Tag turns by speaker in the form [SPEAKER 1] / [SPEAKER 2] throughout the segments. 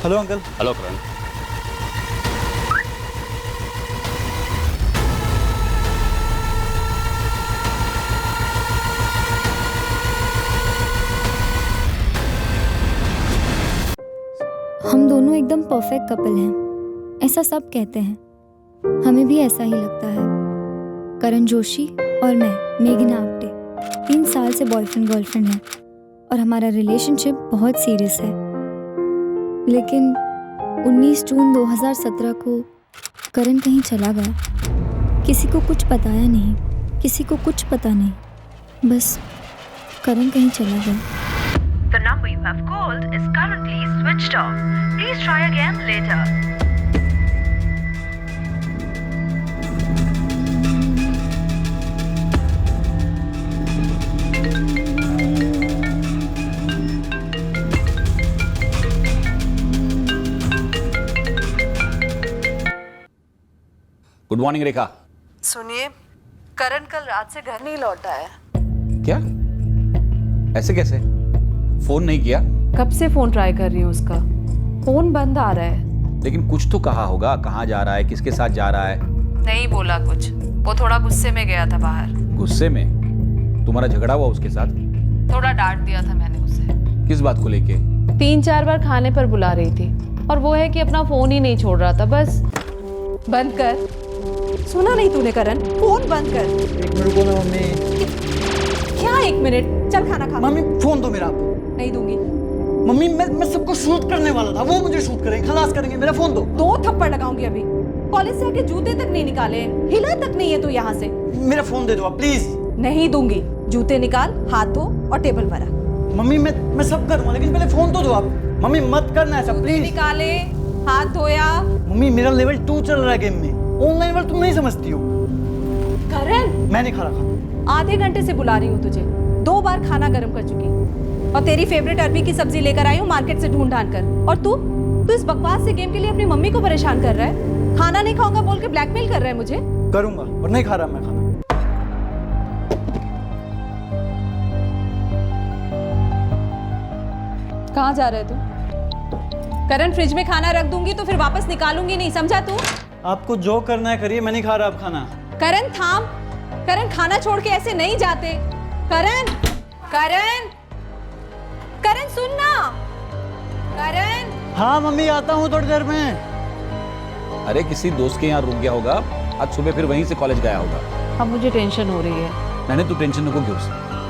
[SPEAKER 1] Hello uncle.
[SPEAKER 2] Hello करण।
[SPEAKER 3] हम दोनों एकदम परफेक्ट कपल हैं, ऐसा सब कहते हैं। हमें भी ऐसा ही लगता है। करण जोशी और मैं, मेघना आप्टे, 3 साल से बॉयफ्रेंड गर्लफ्रेंड हैं और हमारा रिलेशनशिप बहुत सीरियस है। लेकिन 19 जून 2017 को करण कहीं चला गया। किसी को कुछ बताया नहीं, किसी को कुछ पता नहीं, बस करण कहीं चला गया।
[SPEAKER 4] The number you have called is currently switched off. Please try again later.
[SPEAKER 2] Good morning Rekha.
[SPEAKER 5] सुनिए, करण कल रात से घर नहीं लौटा है।
[SPEAKER 2] क्या? ऐसे कैसे? फोन नहीं किया?
[SPEAKER 5] कब से फोन ट्राई कर रही हूँ उसका, फोन बंद आ रहा है।
[SPEAKER 2] लेकिन कुछ तो कहा होगा, कहाँ जा रहा है, किसके साथ जा रहा है?
[SPEAKER 5] नहीं बोला कुछ, वो थोड़ा गुस्से में गया था बाहर।
[SPEAKER 2] गुस्से में? तुम्हारा झगड़ा हुआ उसके साथ?
[SPEAKER 5] थोड़ा डांट दिया था मैंने उसे।
[SPEAKER 2] किस बात को लेके?
[SPEAKER 5] 3-4 बार खाने पर बुला रही थी और वो है कि अपना फोन ही नहीं छोड़ रहा था। बस बंद कर। सुना नहीं तूने करण? फोन बंद कर।
[SPEAKER 1] 1 मिनट रुको ना मम्मी।
[SPEAKER 5] क्या 1 मिनट? चल खाना खा।
[SPEAKER 1] मम्मी फोन दो मेरा।
[SPEAKER 5] नहीं दूंगी।
[SPEAKER 1] मम्मी मैं सबको शूट करने वाला था, वो मुझे शूट करेंगे, खलास करेंगे, मेरा फोन दो।
[SPEAKER 5] 2 थप्पड़ लगाऊंगी अभी। कॉलेज से आके जूते तक नहीं निकाले, हिला तक नहीं है तू यहाँ से।
[SPEAKER 1] मेरा फोन दे दो आप प्लीज।
[SPEAKER 5] नहीं दूंगी। जूते निकाल, हाथ धो और टेबल पर रख।
[SPEAKER 1] मम्मी मैं सब करूंगा, लेकिन पहले फोन तो दो आप। मम्मी मत करना ऐसा प्लीज।
[SPEAKER 5] निकाले, हाथ धोया।
[SPEAKER 1] मम्मी मेरा लेवल 2 चल रहा है गेम में, ऑनलाइन वर्क तुम नहीं समझती हो।
[SPEAKER 5] करण,
[SPEAKER 1] मैं नहीं खा रहा खाना।
[SPEAKER 5] आधे घंटे से बुला रही हूँ तुझे, 2 बार खाना गर्म कर चुकी और तेरी फेवरेट अरबी की सब्जी लेकर आई हूँ मार्केट से ढूंढ ढांड कर। और तू इस बकवास से गेम के लिए अपनी मम्मी को परेशान कर रहा है। खाना नहीं खाऊंगा बोल के ब्लैकमेल कर रहा है मुझे।
[SPEAKER 1] करूंगा और नहीं खा रहा मैं खाना।
[SPEAKER 5] कहाँ जा रहे तू? करण, फ्रिज में खाना रख दूंगी तो फिर वापस निकालूंगी नहीं, समझा तू?
[SPEAKER 1] आपको जो करना है करिए, मैं नहीं खा रहा अब खाना।
[SPEAKER 5] करण थाम। करण, खाना छोड़ के ऐसे नहीं जाते। करण, करण, करण सुन ना। करण।
[SPEAKER 1] हाँ मम्मी आता हूँ थोड़ी देर में।
[SPEAKER 2] अरे किसी दोस्त के यहाँ रुक गया होगा, आज सुबह फिर वहीं से कॉलेज गया होगा।
[SPEAKER 5] अब मुझे टेंशन हो रही है।
[SPEAKER 2] मैंने तू टेंशन नको क्यों?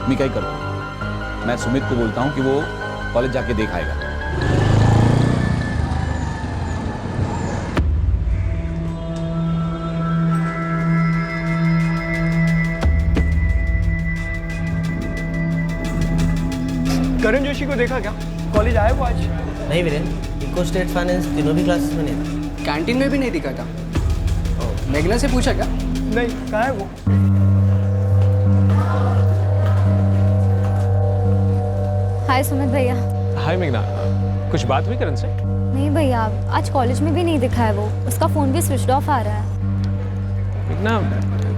[SPEAKER 2] मैं क्या ही करूँ? मैं सुमित को बोलता हूँ कि वो कॉलेज जाके देख आएगा।
[SPEAKER 1] करण जोशी को देखा क्या? कॉलेज आया वो आज?
[SPEAKER 6] नहीं वीरेन, इको स्टेट फाइनेंस तीनों भी क्लासेस में नहीं था।
[SPEAKER 7] कैंटीन में भी नहीं दिखा था। मेघना से पूछा क्या?
[SPEAKER 1] नहीं, कहाँ है वो?
[SPEAKER 3] हाय सुमित भैया।
[SPEAKER 8] हाय मेघना, कुछ बात हुई करण से?
[SPEAKER 3] नहीं भैया, आज कॉलेज में भी नहीं दिखा है वो। उसका फ़ोन भी स्विच ऑफ आ रहा है।
[SPEAKER 8] मेघना,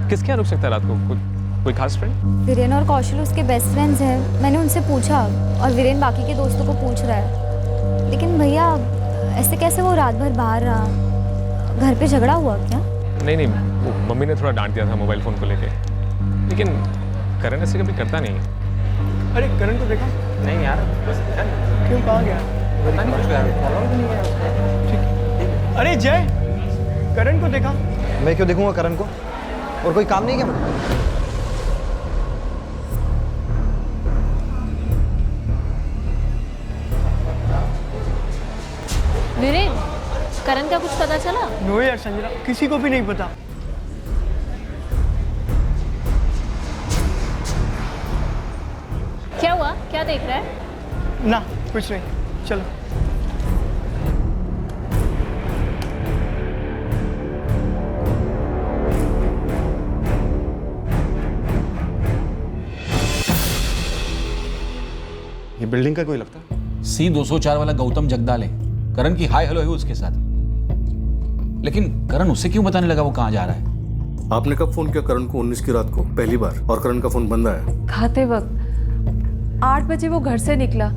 [SPEAKER 8] किसके यहाँ रुक सकता है रात को? कोई खास फ्रेंड?
[SPEAKER 3] वीरेन और कौशल उसके बेस्ट फ्रेंड्स हैं। मैंने उनसे पूछा और वीरेन बाकी के दोस्तों को पूछ रहा है। लेकिन भैया ऐसे कैसे वो रात भर बाहर रहा? घर पे झगड़ा हुआ क्या?
[SPEAKER 8] नहीं नहीं, वो मम्मी ने थोड़ा डांट दिया था मोबाइल फ़ोन को लेके। लेकिन करण ऐसे कभी करता नहीं है।
[SPEAKER 1] अरे करण को देखा?
[SPEAKER 8] नहीं यार,
[SPEAKER 1] क्यों, कहाँ गया? ठीक। अरे जय, करण को देखा?
[SPEAKER 6] मैं क्यों देखूंगा करण को? और कोई काम नहीं क्या मुझे?
[SPEAKER 9] वीरेन, करण का कुछ पता चला?
[SPEAKER 1] नो यार संजना, किसी को भी नहीं पता।
[SPEAKER 9] क्या हुआ? क्या देख रहा है?
[SPEAKER 1] ना कुछ नहीं, चलो।
[SPEAKER 10] ये बिल्डिंग का कोई लगता है?
[SPEAKER 2] C204 वाला गौतम जगदाल है। करण की हाय हेलो है उसके साथ। लेकिन करण उससे क्यों बताने लगा वो कहाँ जा रहा है?
[SPEAKER 10] आपने कब फोन किया करण को 19 की रात को पहली बार, और करण का फोन बंद आया?
[SPEAKER 5] खाते वक्त 8 बजे वो घर से निकला।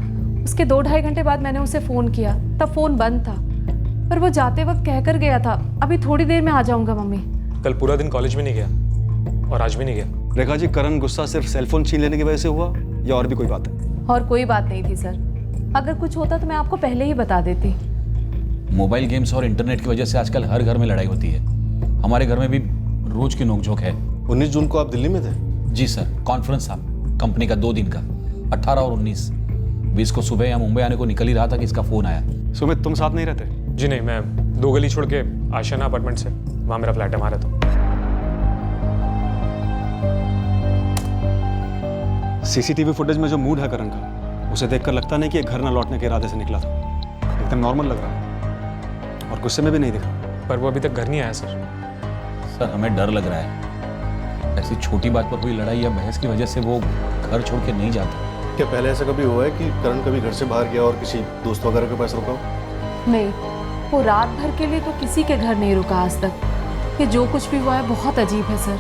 [SPEAKER 5] उसके 2-2.5 घंटे बाद मैंने उसे फ़ोन किया, तब फ़ोन बंद था, पर वो जाते वक्त कहकर गया था अभी थोड़ी देर में आ जाऊंगा मम्मी।
[SPEAKER 8] कल पूरा दिन कॉलेज में नहीं गया और आज भी नहीं गया।
[SPEAKER 10] रेखा जी, करण गुस्सा सिर्फ सेलफोन छीन लेने की वजह से हुआ या और भी कोई बात है?
[SPEAKER 5] और कोई बात नहीं थी सर, अगर कुछ होता तो मैं आपको पहले ही बता देती।
[SPEAKER 2] मोबाइल गेम्स और इंटरनेट की वजह से आजकल हर घर में लड़ाई होती है। हमारे घर में भी रोज की नोकझोंक है।
[SPEAKER 10] 19 जून को आप दिल्ली में थे?
[SPEAKER 2] जी सर, कॉन्फ्रेंस था कंपनी का 2 दिन का, 18 और 19। 20 को सुबह यहाँ मुंबई आने को निकल ही रहा था कि इसका फोन आया।
[SPEAKER 10] सुमित, तुम साथ नहीं रहते?
[SPEAKER 8] जी नहीं, मैं 2 गली छोड़ के आशियाना अपार्टमेंट से, वहाँ मेरा फ्लैट है, वहाँ रहता हूँ।
[SPEAKER 10] सीसीटीवी फुटेज में जो मूड है करण का, उसे देखकर लगता नहीं कि ये घर ना लौटने के इरादे से निकला था। एकदम नॉर्मल लग रहा है और गुस्से में भी नहीं दिखा।
[SPEAKER 8] पर वो अभी तक घर नहीं आया सर।
[SPEAKER 2] सर, हमें डर लग रहा है ऐसी छोटी बात पर हुई लड़ाई या बहस की वजह से वो घर छोड़ के नहीं जाता।
[SPEAKER 10] क्या पहले ऐसा कभी हुआ है कि करण कभी घर से बाहर गया और किसी दोस्त वगैरह के पास रुका हो?
[SPEAKER 5] नहीं, वो रात भर के लिए तो किसी के घर नहीं रुका आज तक। ये जो कुछ भी हुआ है बहुत अजीब है सर।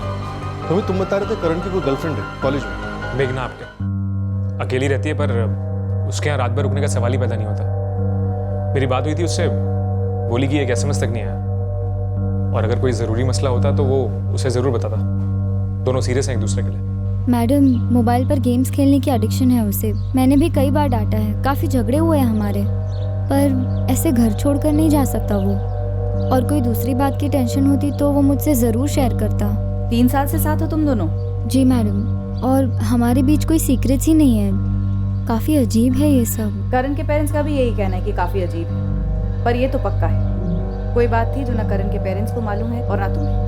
[SPEAKER 10] तुम्हें तुम बता रहे थे करण की कोई गर्लफ्रेंड है कॉलेज में?
[SPEAKER 8] मेघना आपके अकेली रहती है, पर उसके यहाँ रात भर रुकने का सवाल ही पैदा नहीं होता। मेरी बात हुई थी उससे, बोली कि एक SMS तक नहीं आया, और अगर कोई ज़रूरी मसला होता तो वो उसे ज़रूर बताता। दोनों सीरियस हैं एक दूसरे के लिए।
[SPEAKER 3] मैडम, मोबाइल पर गेम्स खेलने की एडिक्शन है उसे। मैंने भी कई बार डांटा है, काफ़ी झगड़े हुए हैं हमारे, पर ऐसे घर छोड़कर नहीं जा सकता वो। और कोई दूसरी बात की टेंशन होती तो वो मुझसे ज़रूर शेयर करता।
[SPEAKER 5] 3 साल से साथ हो तुम दोनों?
[SPEAKER 3] जी मैडम, और हमारे बीच कोई सीक्रेट्स ही नहीं है। काफ़ी अजीब है ये सब।
[SPEAKER 5] करण के पेरेंट्स का भी यही कहना है कि काफ़ी अजीब है, पर ये तो पक्का है कोई बात थी जो ना करण के पेरेंट्स को मालूम है और ना तुम्हें।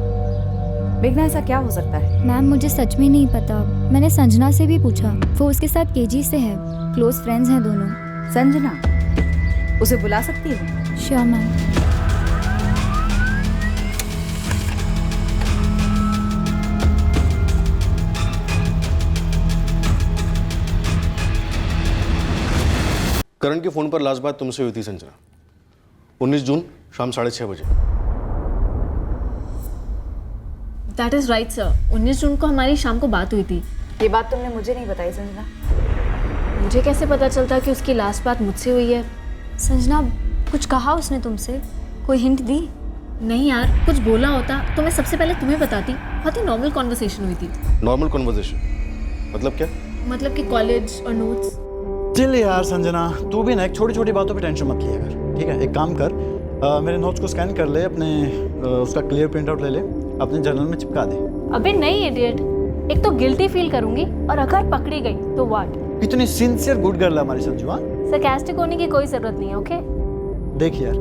[SPEAKER 5] मेघना, ऐसा क्या हो सकता है?
[SPEAKER 3] मैम, मुझे सच में नहीं पता। मैंने संजना से भी पूछा, वो उसके साथ KG से है, क्लोज फ्रेंड्स हैं दोनों।
[SPEAKER 5] संजना, उसे बुला सकती हो?
[SPEAKER 3] Sure ma'am.
[SPEAKER 10] करण के फोन पर लास्ट बात तुमसे हुई थी संजना, 19 जून शाम 6:30 बजे।
[SPEAKER 9] दैट इज़ राइट सर, 19 जून को हमारी शाम को बात हुई थी।
[SPEAKER 5] ये बात तुमने मुझे नहीं बताई संजना।
[SPEAKER 9] मुझे कैसे पता चलता कि उसकी लास्ट बात मुझसे हुई है?
[SPEAKER 3] संजना, कुछ कहा उसने तुमसे? कोई हिंट दी?
[SPEAKER 9] नहीं यार, कुछ बोला होता तो मैं सबसे पहले तुम्हें बताती। बहुत ही नॉर्मल कॉन्वर्सेशन हुई थी।
[SPEAKER 10] नॉर्मल कॉन्वर्सेशन मतलब क्या?
[SPEAKER 9] मतलब कि कॉलेज और नोट्स।
[SPEAKER 1] चल यार संजना, तू भी ना एक छोटी छोटी बातों पे टेंशन मत लिया कर, ठीक है? एक काम कर, मेरे नोट्स को स्कैन कर ले, अपने उसका क्लियर प्रिंट आउट ले ले, अपने जर्नल में चिपका दे।
[SPEAKER 9] अबे नहीं इडियट, एक तो गिल्टी फील करूंगी और अगर पकड़ी गई तो व्हाट?
[SPEAKER 1] कितनी सिंसियर गुड गर्ल है हमारी संजू। हाँ,
[SPEAKER 9] सरकास्टिक होने की कोई जरूरत नहीं है, ओके?
[SPEAKER 1] देख यार,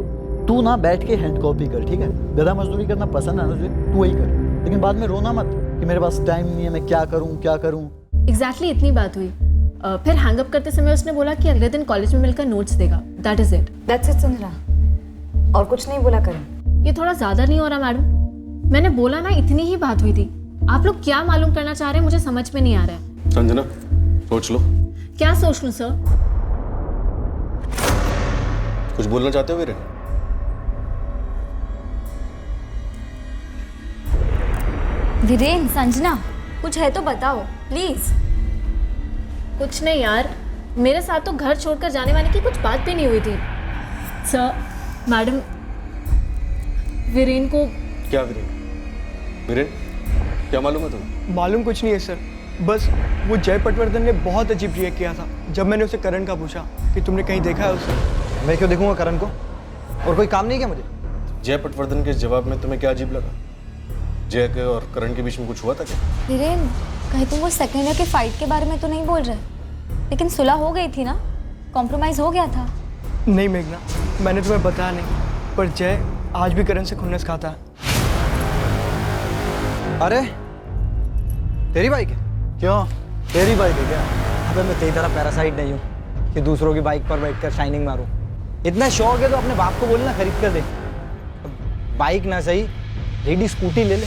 [SPEAKER 1] तू ना बैठ के हैंड कॉपी कर, ठीक है? गधा मजदूरी करना पसंद है ना तुझे, तू वही कर, लेकिन बाद में रोना मत कि मेरे पास टाइम नहीं है, मैं क्या करूँ क्या करूँ।
[SPEAKER 9] एग्जैक्टली इतनी बात हुई। फिर हैंगअप करते समय उसने बोला कि अगले दिन कॉलेज में मिलकर नोट्स देगा। That is it.
[SPEAKER 5] That's it Sanjana, और कुछ नहीं बोला करण?
[SPEAKER 9] ये थोड़ा ज्यादा नहीं हो रहा मैडम? मैंने बोला ना, इतनी ही बात हुई थी। आप लोग क्या मालूम करना चाह रहे हैं मुझे समझ में नहीं आ रहा है।
[SPEAKER 10] संजना, सोच लो।
[SPEAKER 9] क्या सोच लूं सर?
[SPEAKER 10] कुछ बोलना चाहते हो वीरेन?
[SPEAKER 3] वीरेन, संजना, कुछ है तो बताओ प्लीज।
[SPEAKER 9] कुछ नहीं यार, मेरे साथ तो घर छोड़कर जाने वाले की कुछ बात भी नहीं हुई थी। सर, मैडम, वीरेन को।
[SPEAKER 10] क्या वीरेन? वीरेन, क्या मालूम है तुम्हें?
[SPEAKER 7] मालूम कुछ नहीं है सर, बस वो जय पटवर्धन ने बहुत अजीब रिएक्ट किया था जब मैंने उसे करण का पूछा कि तुमने कहीं देखा है उसे।
[SPEAKER 1] मैं क्यों देखूंगा करण को? और कोई काम नहीं क्या मुझे?
[SPEAKER 10] जय पटवर्धन के जवाब में तुम्हें क्या अजीब लगा? जय के और करण के बीच में कुछ हुआ था क्या?
[SPEAKER 3] वीरेन, कहीं तुम वो सेकेंड ईयर के फाइट के बारे में तो नहीं बोल रहे? लेकिन सुलह हो गई थी ना, कॉम्प्रोमाइज हो गया था।
[SPEAKER 7] नहीं मेघना, मैंने तुम्हें बताया नहीं, पर जय आज भी करण से खुन्नस खाता है।
[SPEAKER 1] अरे तेरी बाइक है? क्यों, तेरी बाइक है क्या?
[SPEAKER 11] अबे मैं तेरी तरह पैरासाइट नहीं हूँ कि दूसरों की बाइक पर बैठकर शाइनिंग मारूं। इतना शौक है तो अपने बाप को बोलना खरीद कर दे। बाइक ना सही, रेडी स्कूटी ले ले,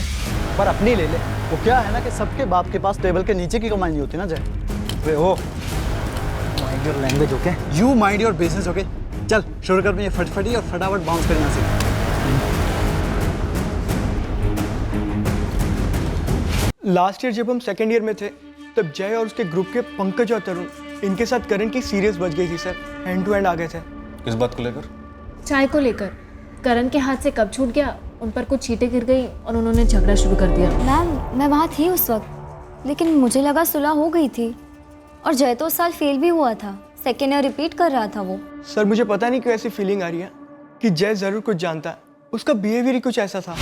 [SPEAKER 11] पर अपनी ले ले।
[SPEAKER 1] वो क्या है ना कि सबके बाप के पास टेबल के नीचे की कमाई नहीं होती ना जय।
[SPEAKER 11] वे हो, mind your language, okay?
[SPEAKER 1] You mind your business, okay? चल शुरू कर ये फटफटी और फटाफट बाउंस करना सीख।
[SPEAKER 7] लास्ट ईयर जब हम सेकेंड ईयर में थे तब जय और उसके ग्रुप के पंकज और तरुण इनके साथ करण की सीरियस बच गई थी सर, हैंड टू हैंड आ गए थे।
[SPEAKER 10] किस बात को लेकर?
[SPEAKER 9] चाय को लेकर। करण के हाथ से कब छूट गया, उन पर कुछ चींटें गिर गई और उन्होंने झगड़ा शुरू कर दिया।
[SPEAKER 3] मैम मैं वहाँ थी उस वक्त, लेकिन मुझे लगा सुलह हो गई थी। और जय तो उस साल फेल भी हुआ था, सेकेंड ईयर रिपीट कर रहा था वो।
[SPEAKER 7] सर मुझे पता नहीं क्यों ऐसी फीलिंग आ रही है कि जय ज़रूर कुछ जानता है, उसका बिहेवियर ही कुछ ऐसा था।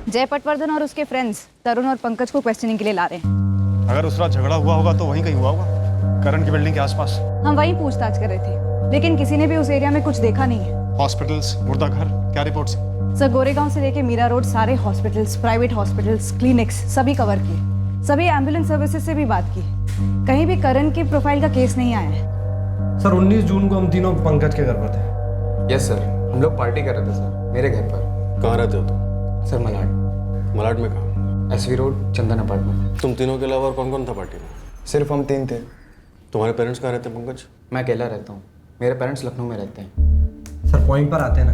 [SPEAKER 5] जय पटवर्धन और उसके फ्रेंड्स तरुण और पंकज को क्वेश्चनिंग के लिए ला रहे हैं।
[SPEAKER 10] अगर उस रात झगड़ा हुआ होगा तो वहीं कहीं हुआ होगा, करण की बिल्डिंग के आसपास।
[SPEAKER 5] हम वहीं पूछताछ कर रहे थे, लेकिन किसी ने भी उस एरिया में कुछ देखा नहीं है।
[SPEAKER 10] हॉस्पिटल्स, मुर्दाघर, क्या रिपोर्ट्स?
[SPEAKER 5] सर गोरेगांव से लेके मीरा रोड सारे हॉस्पिटल्स, प्राइवेट हॉस्पिटल्स, क्लिनिक्स सभी कवर किए। सभी एम्बुलेंस सर्विसेज से भी बात की, कहीं भी करण की प्रोफाइल का केस नहीं आया है।
[SPEAKER 12] सर 19 जून को हम तीनों पंकज के घर पर थे।
[SPEAKER 13] यस सर, हम लोग पार्टी कर रहे थे सर, मेरे घर पर।
[SPEAKER 10] कहाँ रहते हो तुम?
[SPEAKER 13] सर मलाड।
[SPEAKER 10] मलाड में कहाँ?
[SPEAKER 13] एसवी रोड, चंदन अपार्टमेंट।
[SPEAKER 10] तुम तीनों के अलावा और कौन कौन था पार्टी में?
[SPEAKER 13] सिर्फ हम 3 थे।
[SPEAKER 10] तुम्हारे पेरेंट्स कहाँ रहते हैं पंकज?
[SPEAKER 13] मैं अकेला रहता हूँ, मेरे पेरेंट्स लखनऊ में रहते हैं।
[SPEAKER 12] सर पॉइंट पर आते हैं ना,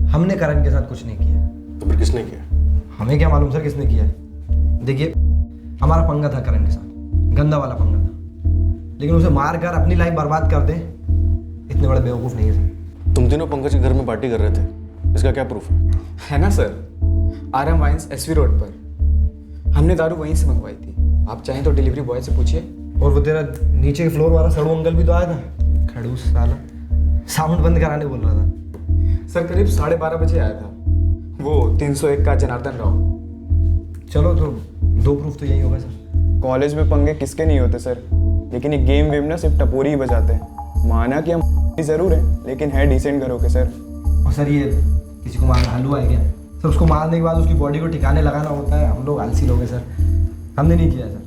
[SPEAKER 12] हमने करण के साथ कुछ नहीं किया।
[SPEAKER 10] तो फिर किसने किया?
[SPEAKER 12] हमें क्या मालूम सर किसने किया है। देखिए हमारा पंगा था करण के साथ, गंदा वाला पंगा था, लेकिन उसे मार कर अपनी लाइफ बर्बाद कर दे इतने बड़े बेवकूफ़ नहीं है सर।
[SPEAKER 10] तुम तीनों पंकज के घर में पार्टी कर रहे थे, इसका क्या प्रूफ
[SPEAKER 13] है ना sir? RM wines SV road पर, हमने दारू वहीं से मंगवाई थी। आप चाहें तो डिलीवरी बॉय से पूछिए।
[SPEAKER 12] और वो तेरा नीचे के फ्लोर वाला सड़ू अंकल भी तो आया था, खड़ूस साला, साउंड बंद कराने बोल रहा था।
[SPEAKER 13] सर करीब 12:30 बजे आया था, वो 301 का जनार्दन राव।
[SPEAKER 12] चलो तो 2 प्रूफ तो यही होगा सर।
[SPEAKER 14] कॉलेज में पंगे किसके नहीं होते सर, लेकिन ये गेम वेम ना सिर्फ टपोरी ही बजाते हैं। माना कि हम ज़रूर हैं, लेकिन है डिसेंट घरों के सर।
[SPEAKER 12] और सर ये किसी को मारना हलवा है क्या सर? उसको मारने के बाद उसकी बॉडी को ठिकाने लगाना होता है। हम लोग आलसी लोग हैं सर, हमने नहीं किया सर।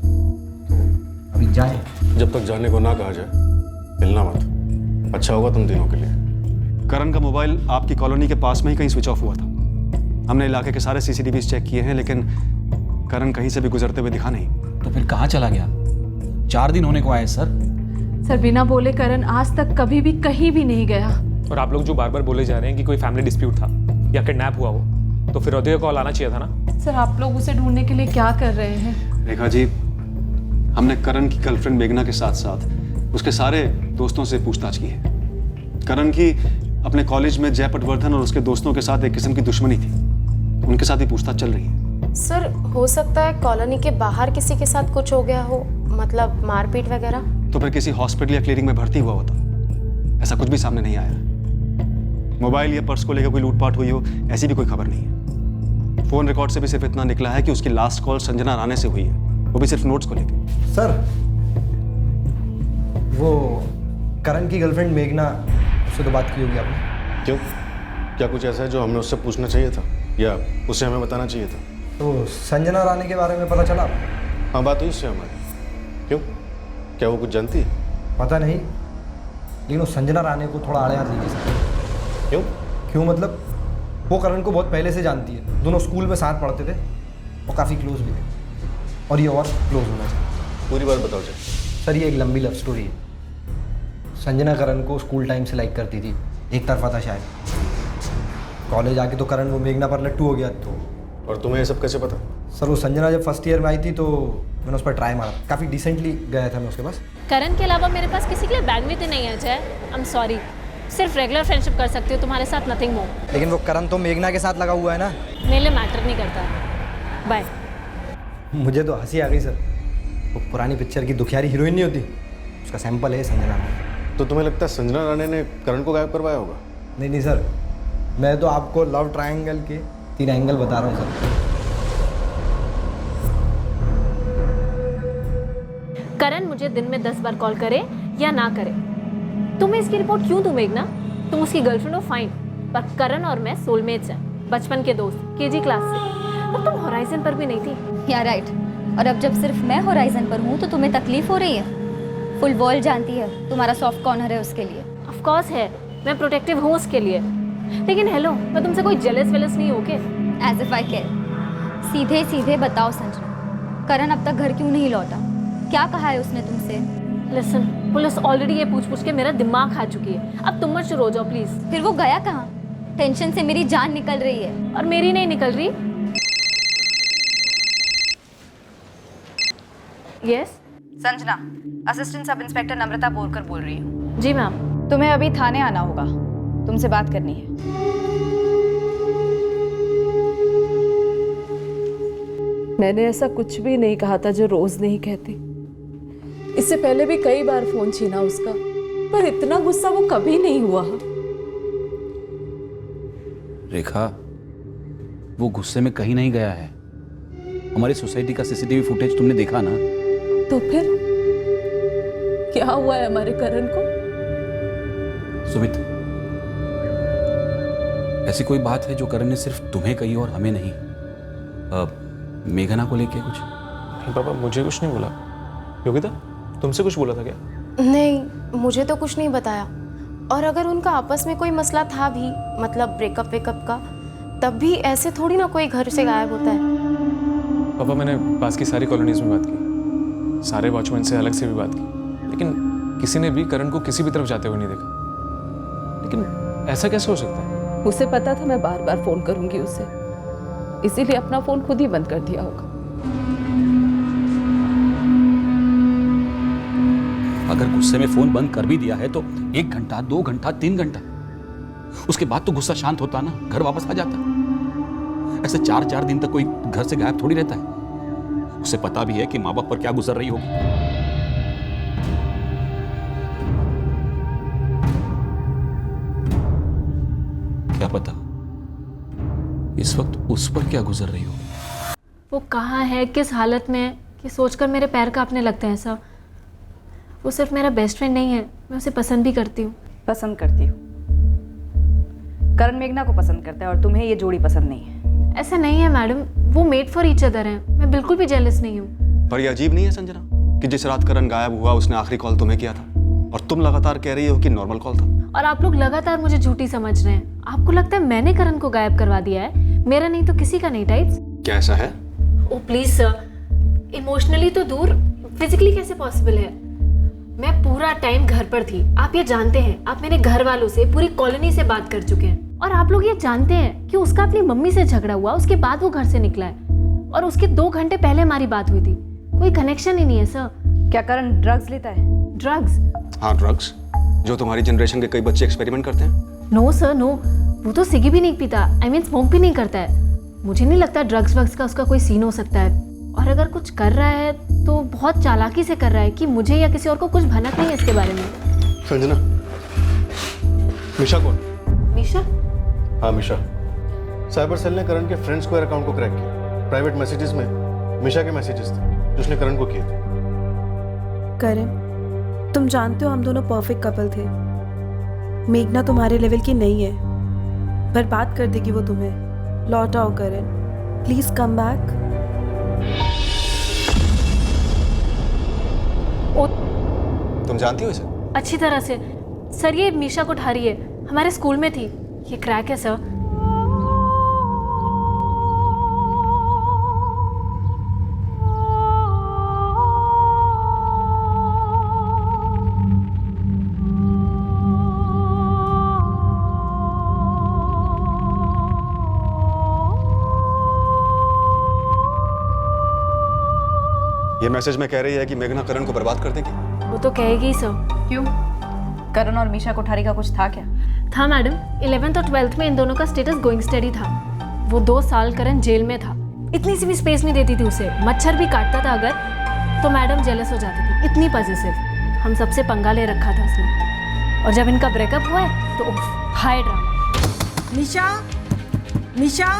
[SPEAKER 12] तो अभी जाए।
[SPEAKER 10] जब तक जाने को ना कहा जाए हिलना मत, अच्छा होगा तुम तीनों के लिए। करण का मोबाइल आपकी कॉलोनी के पास में ही कहीं स्विच ऑफ हुआ था। हमने इलाके के सारे CCTV चेक किए हैं, लेकिन करण कहीं से भी गुजरते हुए दिखा नहीं।
[SPEAKER 2] तो फिर कहाँ चला गया? 4 दिन होने को आए सर।
[SPEAKER 5] सर बिना बोले करण आज तक कभी भी कहीं भी नहीं गया।
[SPEAKER 8] और आप लोग जो बार बार बोले जा रहे हैं कि कोई फैमिली डिस्प्यूट था या किडनैप हुआ हो, तो फिर फिरौती का कॉल आना चाहिए था ना।
[SPEAKER 5] सर आप लोग उसे ढूंढने के लिए क्या कर रहे हैं?
[SPEAKER 10] रेखा जी, हमने करण की गर्लफ्रेंड मेघना के साथ साथ उसके सारे दोस्तों से पूछताछ की है। करण की अपने कॉलेज में जय पटवर्धन और उसके दोस्तों के साथ एक किस्म की दुश्मनी थी, उनके साथ ही पूछताछ चल रही है।
[SPEAKER 9] सर हो सकता है कॉलोनी के बाहर किसी के साथ कुछ हो गया हो, मतलब मारपीट वगैरह।
[SPEAKER 10] तो फिर किसी हॉस्पिटल या क्लिनिक में भर्ती हुआ होता, ऐसा कुछ भी सामने नहीं आया। मोबाइल या पर्स को लेकर कोई लूटपाट हुई हो, ऐसी भी कोई खबर नहीं है। फोन रिकॉर्ड से भी सिर्फ इतना निकला है कि उसकी लास्ट कॉल संजना राणे से हुई है, वो भी सिर्फ नोट्स को लेकर।
[SPEAKER 12] सर वो करण की गर्लफ्रेंड मेघना, उससे तो बात की होगी आपने?
[SPEAKER 10] क्यों, क्या कुछ ऐसा है जो हमने उससे पूछना चाहिए था या उसे हमें बताना चाहिए था?
[SPEAKER 12] तो संजना राणे के बारे में पता चला?
[SPEAKER 10] हाँ, बात हुई उससे हमारी। क्यों, क्या वो कुछ जानती है?
[SPEAKER 12] पता नहीं, लेकिन वो संजना राणे को थोड़ा आड़े हाथ लीजिए सर।
[SPEAKER 10] क्यों?
[SPEAKER 12] क्यों मतलब वो करण को बहुत पहले से जानती है, दोनों स्कूल में साथ पढ़ते थे और काफ़ी क्लोज भी थे, और ये और क्लोज होना चाहिए।
[SPEAKER 10] पूरी बात बताओ जी।
[SPEAKER 12] सर ये एक लंबी लव स्टोरी है। संजना करण को स्कूल टाइम से लाइक करती थी, एक तरफा था शायद। कॉलेज आके तो करण वो मेघना पर लट्टू हो गया। तो
[SPEAKER 10] और तुम्हें ये सब कैसे पता?
[SPEAKER 12] सर वो संजना जब फर्स्ट ईयर में आई थी तो मैंने उस पर ट्राई मारा, काफ़ी डिसेंटली गया था मैं उसके पास।
[SPEAKER 9] करण के अलावा मेरे पास किसी के लिए बैडमिंटन नहीं है जय, आई एम सॉरी। सिर्फ रेगुलर फ्रेंडशिप कर सकती हूँ तुम्हारे साथ, नथिंग मोर।
[SPEAKER 11] लेकिन वो करण तो मेघना के साथ लगा हुआ है ना।
[SPEAKER 9] मेरे लिए मैटर नहीं करता। बाय।
[SPEAKER 12] मुझे तो हंसी आ गई सर, वो पुरानी पिक्चर की दुखियारी हीरोइन नहीं होती, उसका सैंपल है संजना राणे।
[SPEAKER 10] तो तुम्हें लगता है संजना राणे ने करण को गायब करवाया होगा?
[SPEAKER 12] नहीं नहीं सर, मैं तो आपको लव ट्रायंगल के 3 एंगल बता रहा हूँ सर।
[SPEAKER 9] करण मुझे दिन में 10 बार कॉल करे या ना करे, तुम्हें इसकी रिपोर्ट क्यों दूं मेघना? तुम उसकी गर्लफ्रेंड हो फाइन, पर करण और मैं सोलमेट्स हैं, बचपन के दोस्त, KG क्लास से। और तुम होराइजन पर भी नहीं थी।
[SPEAKER 3] या राइट। और अब जब सिर्फ मैं होराइजन पर हूँ तो तुम्हें तकलीफ हो रही है? फुल वर्ल्ड जानती है तुम्हारा सॉफ्ट कॉर्नर है उसके लिए।
[SPEAKER 9] ऑफ कोर्स है, मैं प्रोटेक्टिव हूँ उसके लिए। लेकिन हेलो, मैं तुमसे कोई जेलस वेलस नहीं हूँ के?
[SPEAKER 3] As if I care. सीधे सीधे बताओ संजना, करण अब तक घर क्यों नहीं लौटा? क्या कहा है उसने तुमसे?
[SPEAKER 9] लिसन, पुलिस ऑलरेडी ये पूछ पूछ के मेरा दिमाग खा चुकी है। अब तुम मत शुरू हो जाओ प्लीज।
[SPEAKER 3] फिर वो गया कहाँ? टेंशन से मेरी जान निकल रही है।
[SPEAKER 9] और मेरी नहीं निकल रही। Yes
[SPEAKER 5] Sanjana, assistant sub inspector Namrata Borkar बोल रही हूँ।
[SPEAKER 9] जी मैम।
[SPEAKER 5] तुम्हें अभी थाने आना होगा, तुमसे बात करनी है।
[SPEAKER 15] मैंने ऐसा कुछ भी नहीं कहा था जो रोज नहीं कहती। इससे पहले भी कई बार फोन छीना उसका, पर इतना गुस्सा वो कभी नहीं हुआ।
[SPEAKER 2] रेखा, वो गुस्से में कहीं नहीं गया है। हमारी सोसाइटी का सीसीटीवी फुटेज तुमने देखा ना?
[SPEAKER 15] तो फिर क्या हुआ है हमारे करण को?
[SPEAKER 2] सुमित, ऐसी कोई बात है जो करण ने सिर्फ तुम्हें कही और हमें नहीं? मेघना को लेके कुछ?
[SPEAKER 8] नहीं पापा, मुझे कुछ नहीं बोला। योगिता, तुमसे कुछ बोला था क्या?
[SPEAKER 16] नहीं, मुझे तो कुछ नहीं बताया। और अगर उनका आपस में कोई मसला था भी, मतलब ब्रेकअप वेकअप का, तब भी ऐसे थोड़ी ना कोई घर से गायब होता है।
[SPEAKER 8] पापा, मैंने पास की सारी कॉलोनीज में बात की, सारे वॉचमैन से अलग से भी बात की, लेकिन किसी ने भी करण को किसी भी तरफ जाते हुए नहीं देखा। लेकिन ऐसा कैसे हो सकता है?
[SPEAKER 15] उसे पता था मैं बार बार फोन करूंगी उसे, इसीलिए अपना फोन खुद ही बंद कर दिया होगा।
[SPEAKER 2] अगर गुस्से में फोन बंद कर भी दिया है तो 1 घंटा, 2 घंटा, 3 घंटा, उसके बाद तो गुस्सा शांत होता ना, घर वापस आ जाता। ऐसे 4-4 दिन तक कोई घर से गायब थोड़ी रहता है। उसे पता भी है कि माँ बाप पर क्या गुजर रही होगी। क्या पता इस वक्त उस पर क्या गुजर रही होगी।
[SPEAKER 9] वो कहाँ है, किस हालत में है, कि सोचकर मेरे पैर कांपने लगते हैं सब। वो सिर्फ मेरा बेस्ट फ्रेंड नहीं है, मैं उसे पसंद भी करती हूँ।
[SPEAKER 5] पसंद करती हूँ? करण मेघना को पसंद करता है और तुम्हें ये जोड़ी पसंद नहीं है?
[SPEAKER 9] ऐसा नहीं है मैडम, वो मेड फॉर ईच अदर हैं। मैं बिल्कुल भी जेलस नहीं हूँ।
[SPEAKER 10] पर ये अजीब नहीं है संजना कि जिस रात करण गायब हुआ उसने आखिरी कॉल तुम्हें किया था और तुम लगातार कह रही हो कि नॉर्मल कॉल था?
[SPEAKER 9] और आप लोग लगातार मुझे झूठी समझ रहे हैं। आपको लगता है मैंने करण को गायब करवा दिया है? मेरा नहीं तो किसी का नहीं टाइप्स।
[SPEAKER 10] क्या ऐसा है?
[SPEAKER 9] ओ प्लीज सर, इमोशनली तो दूर, फिजिकली कैसे पॉसिबल है? मैं पूरा टाइम घर पर थी, आप ये जानते हैं। आप मेरे घर वालों से, पूरी कॉलोनी से बात कर चुके हैं और आप लोग ये जानते हैं कि उसका अपनी मम्मी से झगड़ा हुआ, उसके बाद वो घर से निकला है और उसके 2 घंटे पहले हमारी बात हुई थी। कोई कनेक्शन ही नहीं है सर।
[SPEAKER 5] क्या करण ड्रग्स लेता है?
[SPEAKER 9] ड्रग्स?
[SPEAKER 10] हाँ, ड्रग्स, जो तुम्हारी जनरेशन के कई बच्चे एक्सपेरिमेंट करते हैं।
[SPEAKER 9] नो सर नो, वो तो सिगी भी नहीं पीता, आई मीन स्मोक भी नहीं करता है। मुझे नहीं लगता ड्रग्स वग्स का उसका कोई सीन हो सकता है। और अगर कुछ कर रहा है तो बहुत चालाकी से कर रहा है कि मुझे या किसी और को कुछ भनक नहीं है इसके बारे में।
[SPEAKER 10] संजना, मिशा कौन?
[SPEAKER 9] मिशा?
[SPEAKER 17] हाँ मिशा। साइबर सेल ने करण के फ्रेंड स्क्वायर अकाउंट को क्रैक किया। प्राइवेट मैसेजेस में मिशा के मैसेजेस थे जो उसने करण को किए थे।
[SPEAKER 18] करण, तुम जानते हो हम दोनों परफेक्ट कपल थे। मेघना तुम्हारे लेवल की नहीं है, बर्बाद कर देगी वो तुम्हें। लौट आओ करण, प्लीज कम बैक।
[SPEAKER 10] तुम जानती हो इसे?
[SPEAKER 9] अच्छी तरह से सर। ये मीशा कोठारी है, हमारे स्कूल में थी। ये क्रैक है सर।
[SPEAKER 10] ये मैसेज में कह रही है कि मेघना करण को बर्बाद कर देगी।
[SPEAKER 9] वो तो कहेगी ही सर।
[SPEAKER 5] क्यों? करण और मीशा कोठारी का कुछ था क्या?
[SPEAKER 9] था मैडम। 11th और 12th में इन दोनों का स्टेटस गोइंग स्टडी था। वो 2 साल करण जेल में था। इतनी सी भी स्पेस नहीं देती थी उसे। मच्छर भी काटता था अगर तो मैडम जेलस हो जाती थी। इतनी पॉजिटिव। हम सबसे पंगा ले रखा था उसने। और जब इनका ब्रेकअप हुआ है तो हाय drama.
[SPEAKER 18] Nisha, Nisha,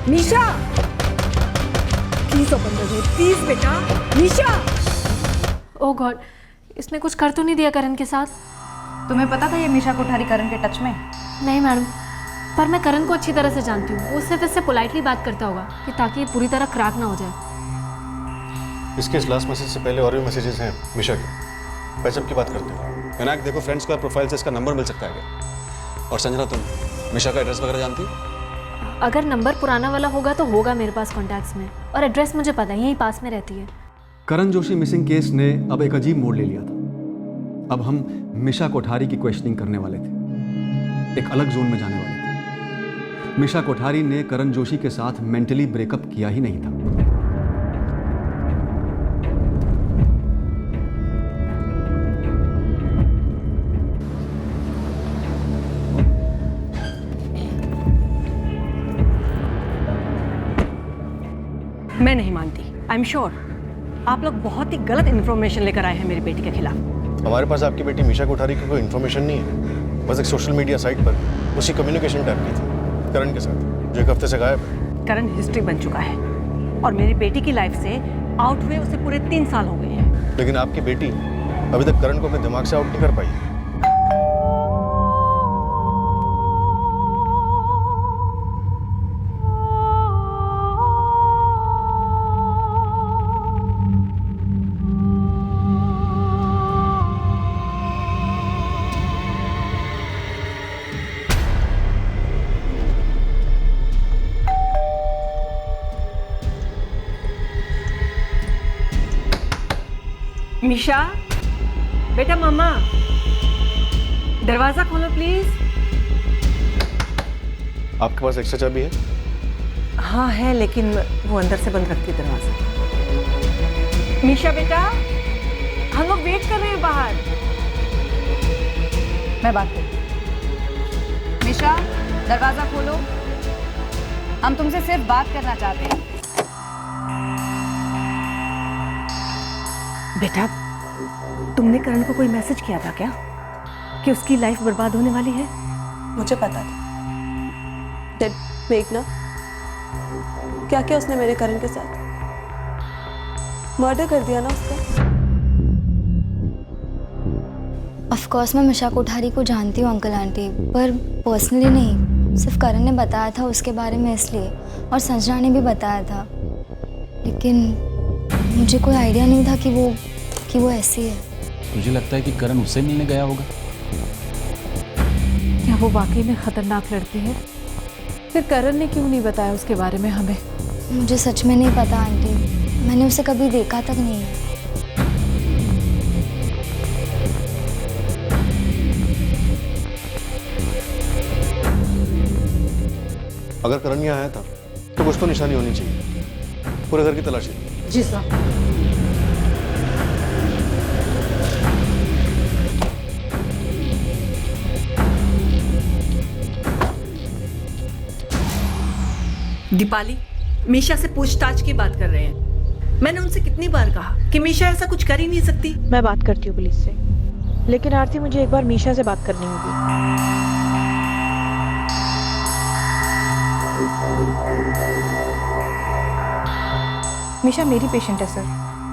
[SPEAKER 18] Nisha, please open कर दो, प्लीज बेटा। निशा!
[SPEAKER 9] ओह गॉड, इसने कुछ कर तो नहीं दिया करण के साथ?
[SPEAKER 5] तुम्हें पता था ये मीशा कोठारी करण के टच में?
[SPEAKER 9] नहीं मैडम, पर मैं करण को अच्छी तरह से जानती हूँ। वो सिर्फ इससे पोलाइटली बात करता होगा कि ताकि ये पूरी तरह क्रैक ना हो जाए।
[SPEAKER 17] इसके इस लास्ट मैसेज से पहले और भी मैसेजेस हैं मिशा के, पैचअप की बात करते हैं।
[SPEAKER 10] विनायक देखो, फ्रेंड्स स्क्वायर प्रोफाइल से इसका नंबर मिल सकता है क्या? और संजना, तुम मिशा का एड्रेस वगैरह जानती हो?
[SPEAKER 9] अगर नंबर पुराना वाला होगा तो होगा मेरे पास कॉन्टैक्ट्स में, और एड्रेस मुझे पता है, यहीं पास में रहती है।
[SPEAKER 10] करण जोशी मिसिंग केस ने अब एक अजीब मोड़ ले लिया था। अब हम मिशा कोठारी की क्वेश्चनिंग करने वाले थे, एक अलग जोन में जाने वाले थे। मिशा कोठारी ने करण जोशी के साथ मेंटली ब्रेकअप किया ही नहीं था।
[SPEAKER 19] मैं नहीं मानती। आई एम श्योर आप लोग बहुत ही गलत इन्फॉर्मेशन लेकर आए हैं मेरी बेटी के खिलाफ।
[SPEAKER 17] हमारे पास आपकी बेटी मिशा कोठारी की कोई इन्फॉर्मेशन नहीं है, बस एक सोशल मीडिया साइट पर उसकी कम्युनिकेशन टैप की थी करण के साथ, जो एक हफ्ते से गायब है।
[SPEAKER 19] करण हिस्ट्री बन चुका है और मेरी बेटी की लाइफ से आउट हुए उसे पूरे 3 साल हो गए हैं।
[SPEAKER 17] लेकिन आपकी बेटी अभी तक करण को अपने दिमाग से आउट नहीं कर पाई है।
[SPEAKER 19] मिशा, बेटा मम्मा, दरवाजा खोलो प्लीज।
[SPEAKER 17] आपके पास एक्स्ट्रा चाबी है?
[SPEAKER 19] हाँ है, लेकिन वो अंदर से बंद रखती है दरवाजा। मिशा बेटा, हम लोग वेट कर रहे हैं बाहर।
[SPEAKER 5] मैं बात करती। मिशा, दरवाजा खोलो, हम तुमसे सिर्फ बात करना चाहते हैं।
[SPEAKER 19] बेटा, तुमने करण को कोई मैसेज किया था क्या कि उसकी लाइफ बर्बाद होने वाली है?
[SPEAKER 18] मुझे पता था। डेड मेघना, क्या क्या उसने मेरे करण के साथ? मर्डर कर दिया ना उसका।
[SPEAKER 3] ऑफ कोर्स मैं मिशा कोठारी को जानती हूँ अंकल आंटी, पर पर्सनली नहीं, सिर्फ करण ने बताया था उसके बारे में इसलिए, और संजना ने भी बताया था, लेकिन मुझे कोई आइडिया नहीं था कि वो ऐसी है।
[SPEAKER 2] मुझे लगता है कि करण उससे मिलने गया होगा।
[SPEAKER 15] क्या वो वाकई में खतरनाक लड़की है? फिर करण ने क्यों नहीं बताया उसके बारे में हमें?
[SPEAKER 3] मुझे सच में नहीं पता आंटी, मैंने उसे कभी देखा तक नहीं है।
[SPEAKER 17] अगर करण यहाँ आया था तो कुछ तो निशानी होनी चाहिए। पूरे घर की तलाशी।
[SPEAKER 19] जी साहब। दीपाली, मीशा से पूछताछ की बात कर रहे हैं। मैंने उनसे कितनी बार कहा कि मीशा ऐसा कुछ कर ही नहीं सकती।
[SPEAKER 18] मैं बात करती हूँ पुलिस से, लेकिन आरती मुझे एक बार मीशा से बात करनी होगी।
[SPEAKER 5] मिशा मेरी पेशेंट है सर,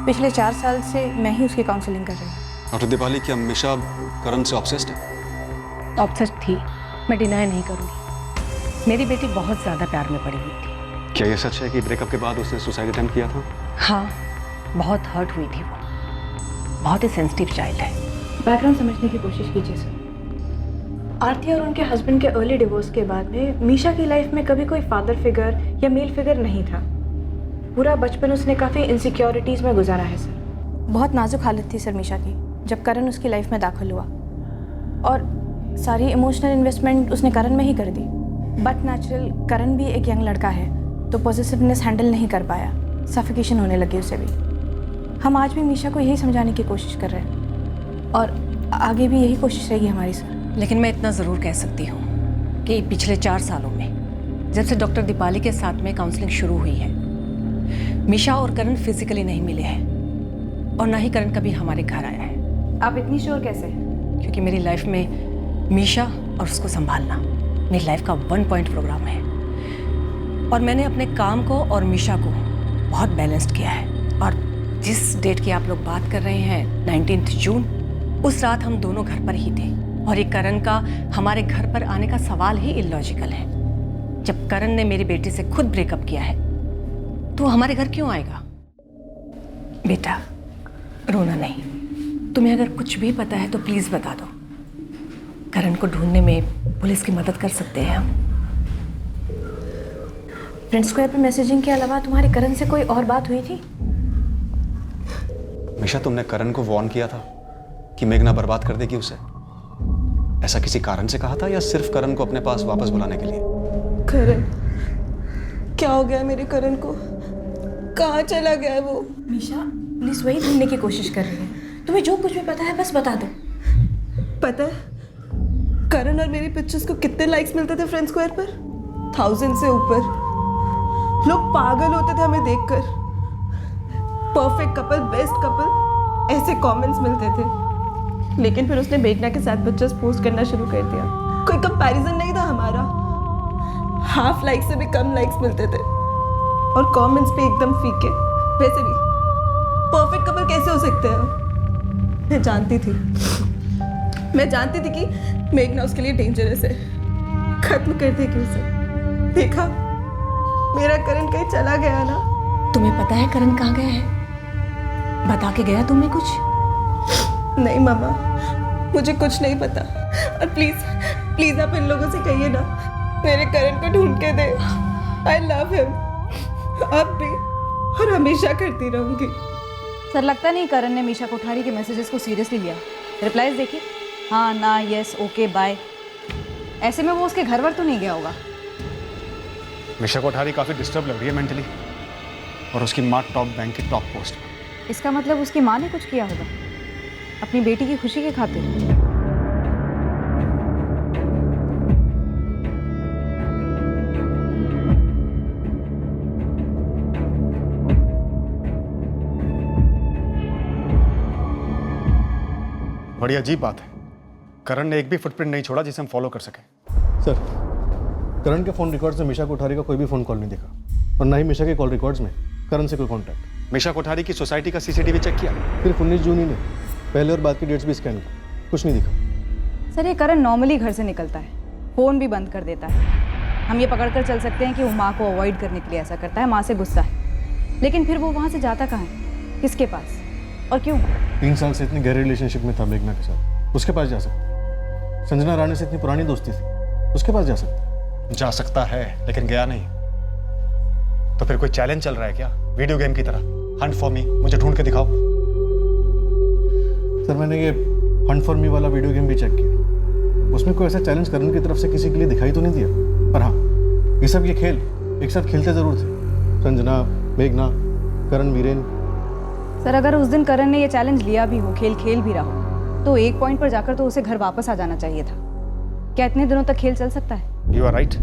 [SPEAKER 5] पिछले 4 साल से मैं ही उसकी काउंसलिंग कर रही हूँ।
[SPEAKER 10] डॉक्टर दीपाली, क्या मिशा करण से ऑब्सेस्ड है?
[SPEAKER 19] ऑब्सेस्ड थी, मैं डिनाई नहीं करूँगी। मेरी बेटी बहुत ज़्यादा प्यार में पड़ी हुई थी।
[SPEAKER 10] क्या ये सच है कि ब्रेकअप के बाद उसने सुसाइड अटेम्प्ट किया था?
[SPEAKER 19] हाँ, बहुत हर्ट हुई थी वो। बहुत ही सेंसिटिव चाइल्ड है।
[SPEAKER 18] बैकग्राउंड समझने की कोशिश कीजिए सर। आरती और उनके हस्बैंड के अर्ली डिवोर्स के बाद में मीशा की लाइफ में कभी कोई फादर फिगर या मेल फिगर नहीं था। पूरा बचपन उसने काफ़ी इनसिक्योरिटीज़ में गुजारा है सर। बहुत नाजुक हालत थी सर मीशा की जब करण उसकी लाइफ में दाखिल हुआ, और सारी इमोशनल इन्वेस्टमेंट उसने करण में ही कर दी। बट नेचुरल करण भी एक यंग लड़का है तो पॉजिटिवनेस हैंडल नहीं कर पाया, सफिकेशन होने लगी उसे भी। हम आज भी मीशा को यही समझाने की कोशिश कर रहे हैं और आगे भी यही कोशिश रहेगी हमारी सर।
[SPEAKER 19] लेकिन मैं इतना ज़रूर कह सकती हूँ कि पिछले 4 सालों में जब से डॉक्टर दीपाली के साथ में काउंसलिंग शुरू हुई है, मीशा और करण फिजिकली नहीं मिले हैं और ना ही करण कभी हमारे घर आया है।
[SPEAKER 5] आप इतनी श्योर कैसे?
[SPEAKER 19] क्योंकि मेरी लाइफ में मीशा और उसको संभालना मेरी लाइफ का 1 पॉइंट प्रोग्राम है और मैंने अपने काम को और मीशा को बहुत बैलेंस्ड किया है। और जिस डेट की आप लोग बात कर रहे हैं 19 जून, उस रात हम दोनों घर पर ही थे और ये करण का हमारे घर पर आने का सवाल ही इलॉजिकल है। जब करण ने मेरी बेटी से खुद ब्रेकअप किया है तो हमारे घर क्यों आएगा? बेटा रोना नहीं। तुम्हें अगर कुछ भी पता है तो प्लीज़ बता दो। करण को ढूंढने में पुलिस की मदद कर सकते हैं हम।
[SPEAKER 18] फ्रेंड स्क्वायर पे मैसेजिंग के अलावा तुम्हारी करण से कोई और बात हुई थी?
[SPEAKER 10] मिशा, तुमने करण को वार्न किया था कि मेघना बर्बाद कर देगी उसे। ऐसा किसी कारण से कहा था या सिर्फ करण को अपने पास वापस बुलाने के लिए?
[SPEAKER 15] करण, क्या हो गया मेरे करण को? कहाँ चला गया है वो?
[SPEAKER 18] मीशा पुलिस वही ढूंढने की कोशिश कर रही है। तुम्हें जो कुछ भी पता है बस बता दो।
[SPEAKER 15] पता है करण और मेरी पिक्चर्स को कितने लाइक्स मिलते थे फ्रेंड स्क्वायर पर? 1000 से ऊपर। लोग पागल होते थे हमें देखकर। परफेक्ट कपल, बेस्ट कपल, ऐसे कमेंट्स मिलते थे। लेकिन फिर उसने मेघना के साथ पिक्चर्स पोस्ट करना शुरू कर दिया। कोई कंपैरिजन नहीं था हमारा। हाफ लाइक से भी कम लाइक्स मिलते थे और कमेंट्स पे एकदम फीके। वैसे भी परफेक्ट कपल कैसे हो सकते हैं? मैं जानती थी कि मेघना उसके लिए डेंजरस है। खत्म कर देगी उसे। देखा, मेरा करण कहीं चला गया ना।
[SPEAKER 19] तुम्हें पता है करण कहाँ गया है? बता के गया तुम्हें कुछ?
[SPEAKER 15] नहीं मामा, मुझे कुछ नहीं पता। और प्लीज प्लीज आप इन लोगों से कहिए ना, मेरे करण को ढूंढ के दे। I love him. अब भी और हमेशा करती रहूंगी।
[SPEAKER 5] सर, लगता नहीं करण ने मीशा कोठारी के मैसेजेस को सीरियसली लिया। रिप्लाईज देखिए, हाँ, ना, यस, ओके, बाय। ऐसे में वो उसके घर वर तो नहीं गया होगा।
[SPEAKER 10] मिशा कोठारी काफ़ी डिस्टर्ब लग रही है मेंटली, और उसकी माँ टॉप बैंक की टॉप पोस्ट पर।
[SPEAKER 5] इसका मतलब उसकी माँ ने कुछ किया होगा अपनी बेटी की खुशी के खातिर।
[SPEAKER 10] बड़ी अजीब बात है, करण ने एक भी फुटप्रिंट नहीं छोड़ा जिसे हम फॉलो कर सके।
[SPEAKER 17] सर, करण के फ़ोन रिकॉर्ड्स में मिशा कोठारी का कोई भी फ़ोन कॉल नहीं दिखा, और ना ही मिशा के कॉल रिकॉर्ड्स में करण से कोई कॉन्टैक्ट।
[SPEAKER 10] मिशा कोठारी की सोसाइटी का सीसीटीवी चेक किया?
[SPEAKER 17] सिर्फ 19 जून ही ने पहले और बाद की डेट्स भी स्कैन की, कुछ नहीं दिखा।
[SPEAKER 5] सर, ये करण नॉर्मली घर से निकलता है, फ़ोन भी बंद कर देता है। हम ये पकड़ कर चल सकते हैं कि वो माँ को अवॉइड करने के लिए ऐसा करता है, माँ से गुस्सा है। लेकिन फिर वो वहाँ से जाता कहाँ है, किसके पास और क्यों?
[SPEAKER 17] 3 साल से इतनी गहरे रिलेशनशिप में था मेघना के साथ, उसके पास जा सकता। संजना रानी से इतनी पुरानी दोस्ती थी, उसके पास जा सकता है, लेकिन गया नहीं।
[SPEAKER 10] तो फिर कोई चैलेंज चल रहा है क्या, वीडियो गेम की तरह? हंट फॉर मी, मुझे ढूंढ के दिखाओ।
[SPEAKER 17] सर, मैंने ये हंट फॉर मी वाला वीडियो गेम भी चेक किया, उसमें कोई ऐसा चैलेंज करण की तरफ से किसी के लिए दिखाई तो नहीं दिया। पर हाँ, ये सब ये खेल एक साथ खेलते जरूर थे, संजना, मेघना, करण, वीरेन।
[SPEAKER 5] सर, अगर उस दिन करण ने ये चैलेंज लिया भी हो, खेल भी रहा हो, तो एक पॉइंट पर जाकर तो उसे घर वापस आ जाना चाहिए था। क्या इतने दिनों तक खेल चल सकता है?
[SPEAKER 10] यू आर राइट,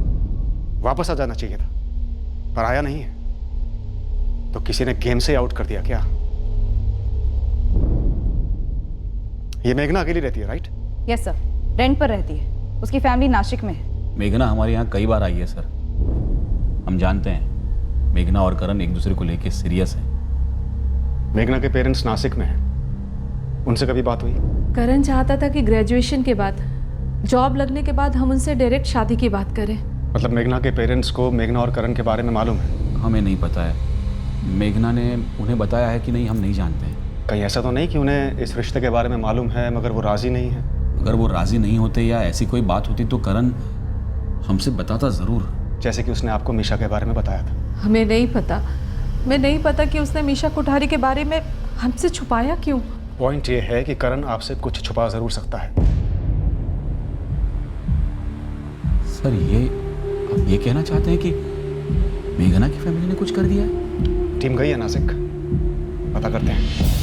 [SPEAKER 10] वापस आ जाना चाहिए था, पर आया नहीं है। तो किसी ने गेम से आउट कर दिया क्या? ये मेघना अकेली रहती है, राइट?
[SPEAKER 5] यस सर, रेंट पर रहती है, उसकी फैमिली नासिक में है।
[SPEAKER 2] मेघना हमारे यहाँ कई बार आई है सर, हम जानते हैं मेघना और करण एक दूसरे को लेके सीरियस है।
[SPEAKER 10] मेघना के पेरेंट्स नासिक में हैं, उनसे कभी बात हुई?
[SPEAKER 15] करण चाहता था कि ग्रेजुएशन के बाद, जॉब लगने के बाद हम उनसे डायरेक्ट शादी की बात करें।
[SPEAKER 10] मतलब मेघना के पेरेंट्स को मेघना और करण के बारे में मालूम है?
[SPEAKER 2] हमें नहीं पता है, मेघना ने उन्हें बताया है कि नहीं, हम नहीं जानते हैं।
[SPEAKER 10] कहीं ऐसा तो नहीं कि उन्हें इस रिश्ते के बारे में मालूम है मगर वो राजी नहीं है?
[SPEAKER 2] अगर वो राजी नहीं होते या ऐसी कोई बात होती तो करण हमसे बताता ज़रूर,
[SPEAKER 10] जैसे कि उसने आपको मीशा के बारे में बताया था।
[SPEAKER 15] हमें नहीं पता, मैं नहीं पता कि उसने मीशा कोठारी के बारे में हमसे छुपाया क्यों।
[SPEAKER 10] पॉइंट ये है कि करण आपसे कुछ छुपा जरूर सकता है।
[SPEAKER 2] सर, आप ये कहना चाहते हैं कि मेघना की फैमिली ने कुछ कर दिया है?
[SPEAKER 10] टीम गई है नासिक, पता करते हैं।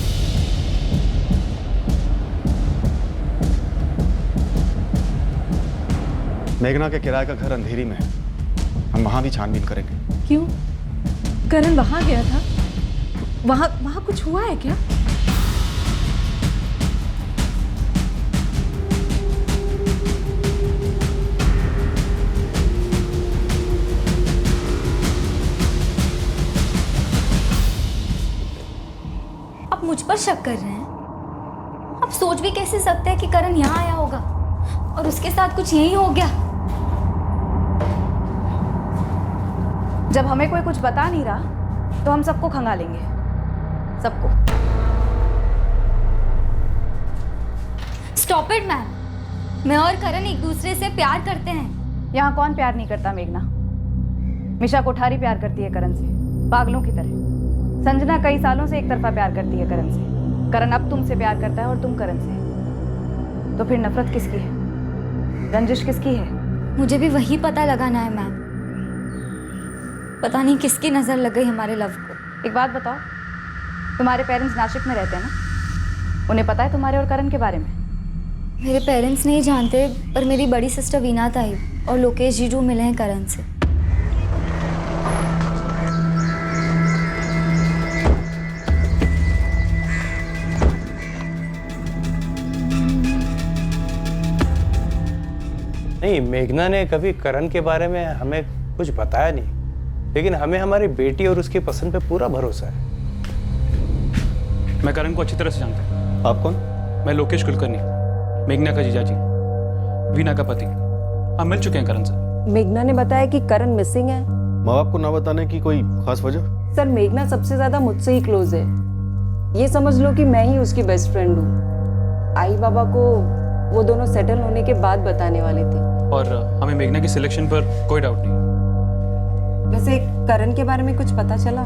[SPEAKER 10] मेघना के किराए का घर अंधेरी में है, हम वहां भी छानबीन करेंगे।
[SPEAKER 15] क्यों? करण वहां गया था, वहां कुछ हुआ है क्या?
[SPEAKER 3] आप मुझ पर शक कर रहे हैं? आप सोच भी कैसे सकते हैं कि करण यहाँ आया होगा और उसके साथ कुछ यही हो गया?
[SPEAKER 5] जब हमें कोई कुछ बता नहीं रहा तो हम सबको खंगालेंगे, सबको।
[SPEAKER 3] Stop it ma'am. मैं और करण एक दूसरे से प्यार करते हैं।
[SPEAKER 5] यहाँ कौन प्यार नहीं करता मेघना? मिशा कोठारी प्यार करती है करण से, पागलों की तरह। संजना कई सालों से एक तरफा प्यार करती है करण से। करण अब तुमसे प्यार करता है और तुम करण से। तो फिर नफरत किसकी है? रंजिश किसकी है?
[SPEAKER 3] मुझे भी वही पता लगाना है मैम। पता नहीं किसकी नजर लग गई हमारे लव को।
[SPEAKER 5] एक बात बताओ, तुम्हारे पेरेंट्स नासिक में रहते हैं ना? उन्हें पता है तुम्हारे और करण के बारे में?
[SPEAKER 3] मेरे पेरेंट्स नहीं जानते, पर मेरी बड़ी सिस्टर वीना ताई और लोकेश जीजू मिले हैं करण से।
[SPEAKER 20] नहीं, मेघना ने कभी करण के बारे में हमें कुछ बताया नहीं, लेकिन हमें हमारी बेटी और उसकी पसंद पे पूरा भरोसा है।
[SPEAKER 2] मैं करण को अच्छी तरह से जानता हूँ।
[SPEAKER 10] आप कौन?
[SPEAKER 2] मैं लोकेश कुलकर्णी, मेघना का जीजाजी, वीना का पति। हम मिल चुके हैं करण से।
[SPEAKER 19] मेघना ने बताया कि करण मिसिंग है।
[SPEAKER 10] माँ बाप को ना बताने की कोई खास वजह?
[SPEAKER 19] सर, मेघना सबसे ज्यादा मुझसे ही क्लोज है। ये समझ लो कि मैं ही उसकी बेस्ट फ्रेंड हूँ। आई बाबा को वो दोनों सेटल होने के बाद बताने वाले थे।
[SPEAKER 2] और हमें मेघना की सिलेक्शन पर कोई डाउट नहीं।
[SPEAKER 19] वैसे करण के बारे में कुछ पता चला?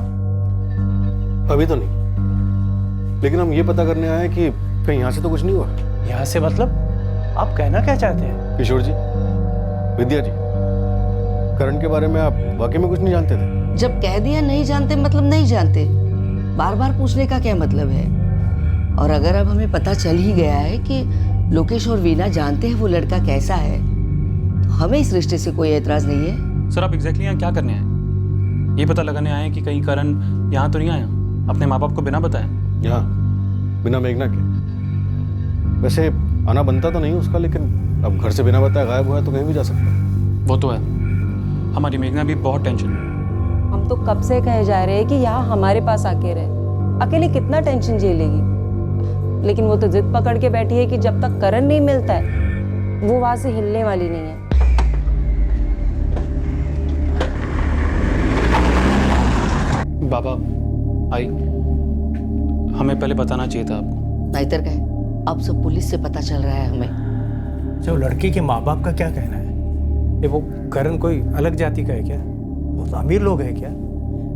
[SPEAKER 10] अभी तो नहीं, लेकिन हम ये पता करने आए कि कहीं यहाँ से तो कुछ नहीं हुआ।
[SPEAKER 20] यहाँ से मतलब? आप कहना क्या चाहते हैं?
[SPEAKER 10] किशोर जी, विद्या जी, करण के बारे में आप वाकई में कुछ नहीं जानते थे?
[SPEAKER 21] जब कह दिया नहीं जानते मतलब नहीं जानते, बार बार पूछने का क्या मतलब है? और अगर अब हमें पता चल ही गया है कि लोकेश और वीना जानते हैं वो लड़का कैसा है, तो हमें इस रिश्ते से कोई एतराज नहीं है।
[SPEAKER 2] सर, आप एग्जैक्टली यहाँ क्या करने आए? ये पता लगाने आए हैं कि कहीं करण यहाँ तो नहीं आया अपने माँ बाप को बिना बताए?
[SPEAKER 10] यहाँ बिना मेघना के? वैसे आना बनता तो नहीं उसका, लेकिन अब घर से बिना बताए गायब हुआ है तो कहीं भी जा सकता है।
[SPEAKER 2] वो तो है। हमारी मेघना भी बहुत टेंशन में।
[SPEAKER 19] हम तो कब से कहे जा रहे हैं कि यहाँ हमारे पास आके रहे। अकेले कितना टेंशन झेलेगी? लेकिन वो तो जिद पकड़ के बैठी है कि जब तक करण नहीं मिलता है वो वहां से हिलने वाली नहीं है।
[SPEAKER 2] बाबा आई, हमें पहले बताना चाहिए था आपको।
[SPEAKER 21] नाइतर का है, अब सब पुलिस से पता चल रहा है हमें।
[SPEAKER 20] जो लड़की के माँ बाप का क्या कहना है? ये वो करण कोई अलग जाति का है क्या? बहुत अमीर लोग हैं क्या?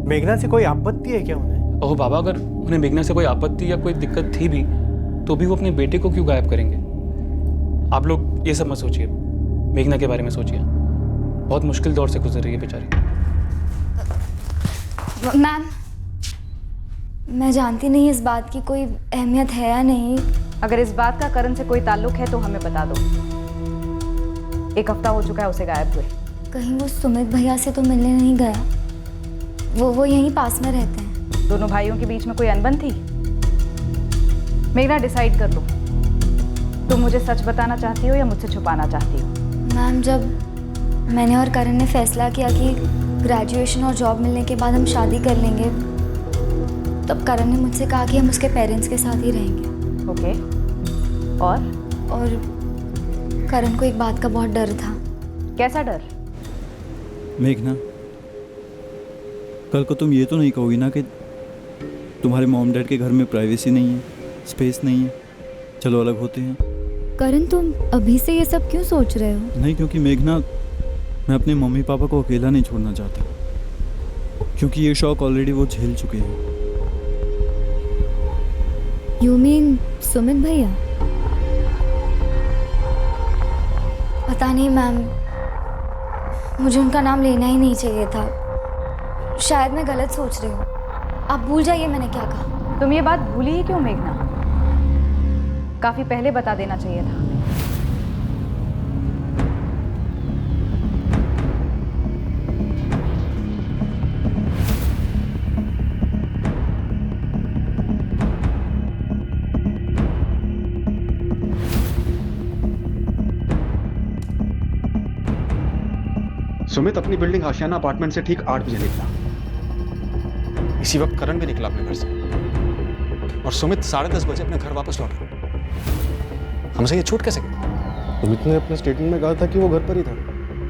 [SPEAKER 20] मेघना से कोई आपत्ति है क्या उन्हें?
[SPEAKER 2] ओह बाबा, अगर उन्हें मेघना से कोई आपत्ति या कोई दिक्कत थी भी तो भी वो अपने बेटे को क्यों गायब करेंगे? आप लोग ये सब मत सोचिए, मेघना के बारे में सोचिए। बहुत मुश्किल दौर से गुजर रही है बेचारी।
[SPEAKER 3] मैम, मैं जानती नहीं इस बात की कोई अहमियत है या नहीं।
[SPEAKER 5] अगर इस बात का करण से कोई ताल्लुक है तो हमें बता दो। 1 हफ्ता हो चुका है उसे गायब हुए।
[SPEAKER 3] कहीं वो सुमित भैया से तो मिलने नहीं गया? वो यहीं पास में रहते हैं।
[SPEAKER 5] दोनों भाइयों के बीच में कोई अनबन थी? मेघना, डिसाइड कर लो, तुम मुझे सच बताना चाहती हो या मुझसे छुपाना चाहती हो?
[SPEAKER 3] मैम, जब मैंने और करण ने फैसला किया कि ग्रेजुएशन और जॉब मिलने के बाद हम शादी कर लेंगे, तब करण ने मुझसे कहा कि हम उसके पेरेंट्स के साथ ही रहेंगे।
[SPEAKER 5] ओके। और
[SPEAKER 3] करण को एक बात का बहुत डर था।
[SPEAKER 5] कैसा डर?
[SPEAKER 1] मेघना, कल को तुम ये तो नहीं कहोगी ना कि तुम्हारे मॉम डैड के घर में प्राइवेसी नहीं है, स्पेस नहीं है, चलो अलग होते हैं?
[SPEAKER 3] करण, तुम अभी से ये सब क्यों सोच रहे हो?
[SPEAKER 1] नहीं, क्योंकि मेघना, मैं अपने मम्मी पापा को अकेला नहीं छोड़ना चाहता, क्योंकि ये शौक ऑलरेडी वो झेल चुके हैं।
[SPEAKER 3] यू मीन सुमित भैया? पता नहीं मैम, मुझे उनका नाम लेना ही नहीं चाहिए था। शायद मैं गलत सोच रही हूँ। आप भूल जाइए मैंने क्या कहा।
[SPEAKER 5] तुम ये बात भूली ही क्यों मेघना? काफी पहले बता देना चाहिए था।
[SPEAKER 10] सुमित अपनी बिल्डिंग आशियाना अपार्टमेंट से ठीक 8 बजे निकला। इसी वक्त करण भी निकला अपने घर से, और सुमित 10:30 बजे अपने घर वापस लौटा। हमसे ये छूट कैसे गई?
[SPEAKER 17] सुमित ने अपने स्टेटमेंट में कहा था कि वो घर पर ही था,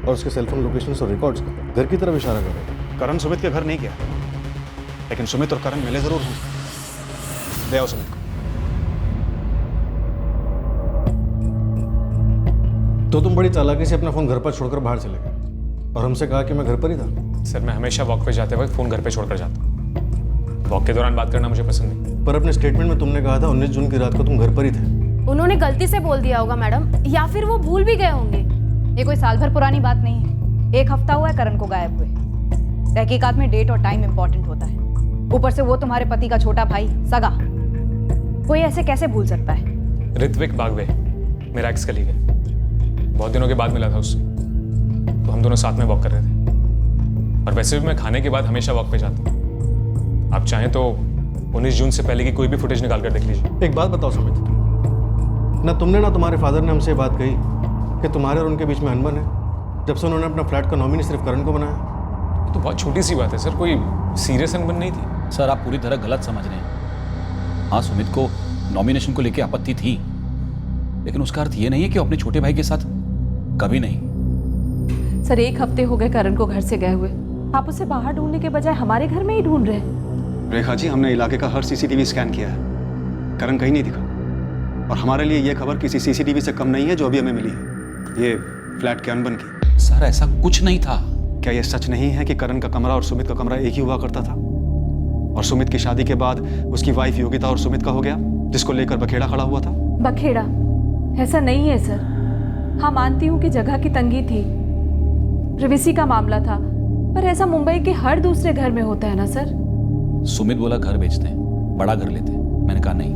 [SPEAKER 17] और उसके सेलफोन लोकेशन और रिकॉर्ड्स घर की तरफ इशारा कर रहे थे।
[SPEAKER 10] करण सुमित के घर नहीं गया, लेकिन सुमित और करण मिले जरूर होंगे। ले आओ सुमित को।
[SPEAKER 17] तो तुम बड़ी चालाकी से अपना फ़ोन घर पर छोड़कर बाहर चले गए और हमसे कहा कि मैं घर पर ही था।
[SPEAKER 8] सर मैं हमेशा वॉक पे जाते वक्त फ़ोन घर पे छोड़कर जाता हूँ। वॉक के दौरान बात करना मुझे पसंद नहीं।
[SPEAKER 17] पर अपने स्टेटमेंट में तुमने कहा था 19 जून की रात को तुम घर पर ही थे।
[SPEAKER 16] उन्होंने गलती से बोल दिया होगा मैडम, या फिर वो भूल भी गए होंगे।
[SPEAKER 5] ये कोई साल भर पुरानी बात नहीं है। 1 हफ्ता हुआ है करण को गायब हुए। तहकीकात में डेट और टाइम इंपॉर्टेंट होता है। ऊपर से वो तुम्हारे पति का छोटा भाई, सगा। कोई ऐसे कैसे भूल सकता है?
[SPEAKER 8] ऋत्विक बागवे मेरा एक्स कलीग है। बहुत दिनों के बाद मिला था उससे, तो हम दोनों साथ में वॉक कर रहे थे। और वैसे भी मैं खाने के बाद हमेशा वॉक पे जाता हूँ। आप चाहें तो 19 जून से पहले की कोई भी फुटेज निकाल कर देख लीजिए।
[SPEAKER 17] एक बात बताओ सुमित, ना तुमने ना तुम्हारे फादर ने हमसे बात कही कि तुम्हारे और उनके बीच में अनबन है जब से उन्होंने अपना फ्लैट का नॉमिनी सिर्फ करण को बनाया?
[SPEAKER 8] ये तो बहुत छोटी सी बात है सर, कोई सीरियस अनबन नहीं थी।
[SPEAKER 2] सर आप पूरी तरह गलत समझ रहे हैं। हाँ, सुमित को नॉमिनेशन को लेकर आपत्ति थी, लेकिन उसका अर्थ ये नहीं है कि अपने छोटे भाई के साथ कभी नहीं।
[SPEAKER 5] सर 1 हफ्ते हो गए करण को घर से गए हुए। आप उसे बाहर ढूंढने के बजाय हमारे घर में ही ढूंढ रहे हैं।
[SPEAKER 10] रेखा जी, हमने इलाके का हर सीसीटीवी स्कैन किया है, करण कहीं नहीं दिखा। और हमारे लिए यह खबर किसी सीसीटीवी से कम नहीं है जो अभी हमें मिली है, ये फ्लैट के अनबन की।
[SPEAKER 2] सर ऐसा कुछ नहीं था।
[SPEAKER 10] क्या यह सच नहीं है कि करण का कमरा और सुमित का कमरा एक ही हुआ करता था, और सुमित की शादी के बाद उसकी वाइफ योगिता और सुमित का हो गया, जिसको लेकर बखेड़ा खड़ा हुआ था?
[SPEAKER 5] बखेड़ा? ऐसा नहीं है सर। हाँ मानती हूँ कि जगह की तंगी थी, प्रिवेसी का मामला था, पर ऐसा मुंबई के हर दूसरे घर में होता है ना सर।
[SPEAKER 2] सुमित बोला घर बेचते हैं, बड़ा घर लेते हैं। मैंने कहा नहीं,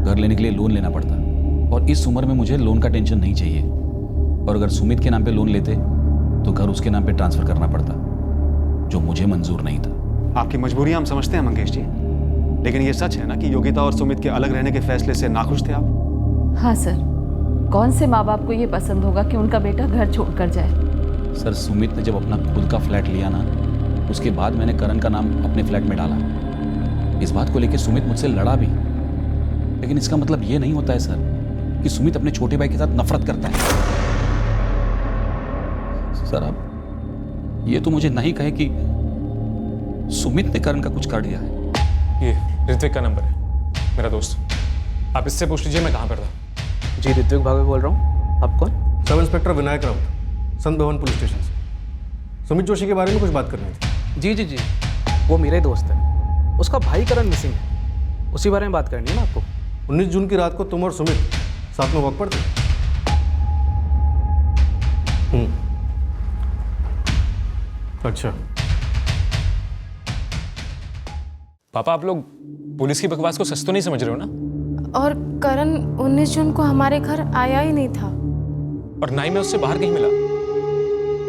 [SPEAKER 2] घर लेने के लिए लोन लेना पड़ता, और इस उम्र में मुझे लोन का टेंशन नहीं चाहिए। और अगर सुमित के नाम पे लोन लेते तो घर उसके नाम पे ट्रांसफर करना पड़ता, जो मुझे मंजूर नहीं था।
[SPEAKER 10] आपकी मजबूरियां हम समझते हैं मंगेश जी, लेकिन ये सच है ना कि योगिता और सुमित के अलग रहने के फैसले से नाखुश थे आप?
[SPEAKER 5] हाँ सर, कौन से माँ बाप को ये पसंद होगा कि उनका बेटा घर छोड़कर जाए?
[SPEAKER 2] सर सुमित ने जब अपना खुद का फ्लैट लिया ना, उसके बाद मैंने करण का नाम अपने फ्लैट में डाला। इस बात को लेकर सुमित मुझसे लड़ा भी, लेकिन इसका मतलब ये नहीं होता है सर कि सुमित अपने छोटे भाई के साथ नफरत करता है। सर आप ये तो मुझे नहीं कहे कि सुमित ने करण का कुछ कर दिया है।
[SPEAKER 8] ये ऋत्विक का नंबर है, मेरा दोस्त। आप इससे पूछ लीजिए मैं कहाँ पर था।
[SPEAKER 13] जी ऋत्विक भावे बोल रहा हूँ। आप कौन?
[SPEAKER 17] सब इंस्पेक्टर विनायक राउत, संत भवन पुलिस स्टेशन से। सुमित जोशी के बारे में कुछ बात करनी थी।
[SPEAKER 13] जी जी जी, वो मेरा ही दोस्त है। उसका भाई करण मिसिंग है, उसी बारे में बात करनी है ना आपको।
[SPEAKER 17] 19 जून की रात को तुम और सुमित साथ में वॉक पर थे? अच्छा।
[SPEAKER 8] पापा आप लोग पुलिस की बकवास को सच तो नहीं समझ रहे हो ना?
[SPEAKER 16] और करण 19 जून को हमारे घर आया ही नहीं था,
[SPEAKER 8] और ना ही मैं उससे बाहर कहीं मिला।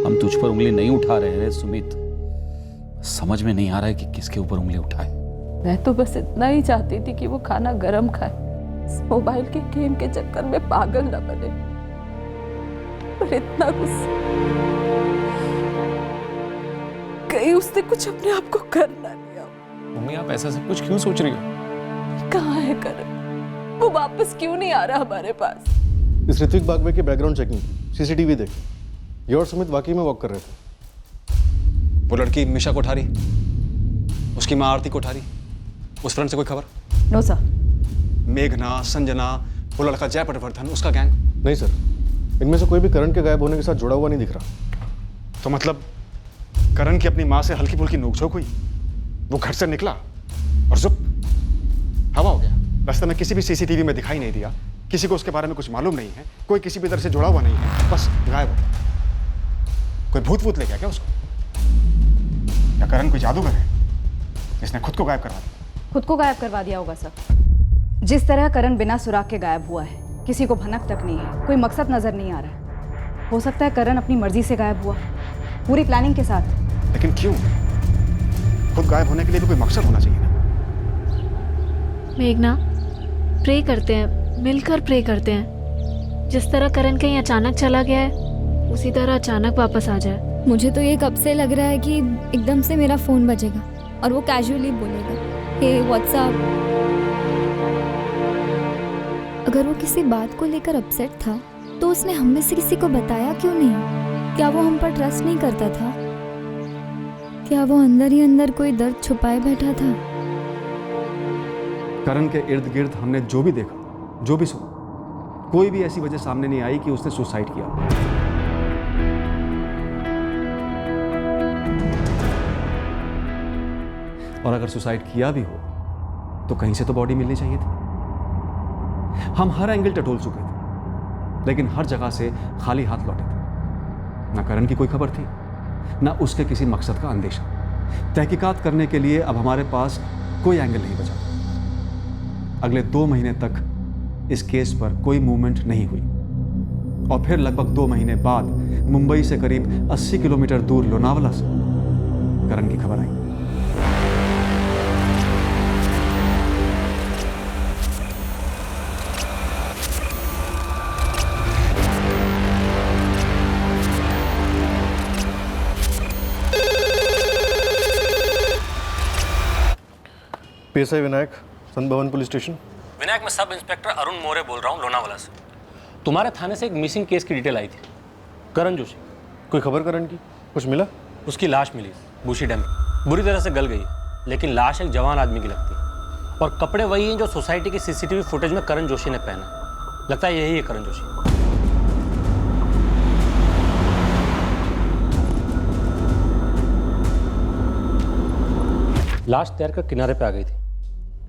[SPEAKER 2] हम तुझ पर उंगली नहीं उठा रहे हैं सुमित, समझ में नहीं आ रहा है कि किसके ऊपर उंगली उठाए।
[SPEAKER 5] मैं तो बस इतना ही चाहती थी कि वो खाना गरम खाए, इस मोबाइल के गेम के चक्कर में पागल न बने। पर इतना गुस्सा, कहीं उसने कुछ अपने आप को कर ना लिया।
[SPEAKER 8] मम्मी आप ऐसा सब कुछ क्यों सोच रही हो?
[SPEAKER 5] कहाँ है करण? वो वापस क्यों नहीं आ रहा हमारे पास?
[SPEAKER 17] इस ऋत्विक बागवे की बैकग्राउंड चेकिंग, सीसीटीवी देख, ये और सुमित वाकई में वॉक कर रहे थे।
[SPEAKER 10] वो लड़की मिशा कोठारी, उसकी माँ आरती कोठारी, उस फ्रंट से कोई खबर?
[SPEAKER 5] No sir.
[SPEAKER 10] मेघना, संजना, वो लड़का जय पटवर्धन, उसका गैंग?
[SPEAKER 17] नहीं सर, इनमें से कोई भी करण के गायब होने के साथ जुड़ा हुआ नहीं दिख रहा।
[SPEAKER 10] तो मतलब करण की अपनी माँ से हल्की फुल्की नोकझोंक हुई, वो घर से निकला और जुप हवा हो गया। रास्ते में किसी भी सीसीटीवी में दिखाई नहीं दिया, किसी को उसके बारे में कुछ मालूम नहीं है, कोई किसी भी तरह से जुड़ा हुआ नहीं है, बस गायब हो गया। कोई भूत वूत ले गया क्या उसको? या करण कोई जादूगर है जिसने खुद को गायब करवा दिया?
[SPEAKER 5] खुद को गायब करवा दिया होगा सर। जिस तरह करण बिना सुराग के गायब हुआ है, किसी को भनक तक नहीं है, कोई मकसद नजर नहीं आ रहा है। हो सकता है करण अपनी मर्जी से गायब हुआ, पूरी प्लानिंग के साथ।
[SPEAKER 10] लेकिन क्यों? खुद गायब होने के लिए भी कोई मकसद होना चाहिए ना।
[SPEAKER 9] मेघना, प्रे करते हैं, मिलकर प्रे करते हैं। जिस तरह करण कहीं अचानक चला गया है, उसी तरह अचानक वापस आ जाए।
[SPEAKER 3] मुझे तो ये कब से लग रहा है कि एकदम से मेरा फ़ोन बजेगा और वो कैजुअली बोलेगा, हे व्हाट्सअप। अगर वो किसी बात को लेकर अपसेट था तो उसने हम में से किसी को बताया क्यों नहीं? क्या वो हम पर ट्रस्ट नहीं करता था? क्या वो अंदर ही अंदर कोई दर्द छुपाए बैठा था?
[SPEAKER 10] करण के इर्द गिर्द हमने जो भी देखा, जो भी सुना, कोई भी ऐसी वजह सामने नहीं आई कि उसने सुसाइड किया। और अगर सुसाइड किया भी हो तो कहीं से तो बॉडी मिलनी चाहिए थी। हम हर एंगल टटोल चुके थे, लेकिन हर जगह से खाली हाथ लौटे थे। ना करण की कोई खबर थी, ना उसके किसी मकसद का अंदेशा। तहकीकात करने के लिए अब हमारे पास कोई एंगल नहीं बचा। अगले 2 महीने तक इस केस पर कोई मूवमेंट नहीं हुई और फिर लगभग 2 महीने बाद मुंबई से करीब 80 किलोमीटर दूर लोनावला से करण की खबर आई।
[SPEAKER 17] पीएसआई विनायक, सन भवन पुलिस स्टेशन।
[SPEAKER 4] विनायक, मैं सब इंस्पेक्टर अरुण मोरे बोल रहा हूँ लोनावाला से। तुम्हारे थाने से एक मिसिंग केस की डिटेल आई थी, करण जोशी।
[SPEAKER 17] कोई खबर करण की? कुछ मिला?
[SPEAKER 4] उसकी लाश मिली बूशी डैम में, बुरी तरह से गल गई, लेकिन लाश एक जवान आदमी की लगती है और कपड़े वही हैं जो सोसाइटी की सीसीटीवी फुटेज में करण जोशी ने पहना। लगता है यही है करण जोशी। लाश तैरकर किनारे पे आ गई थी,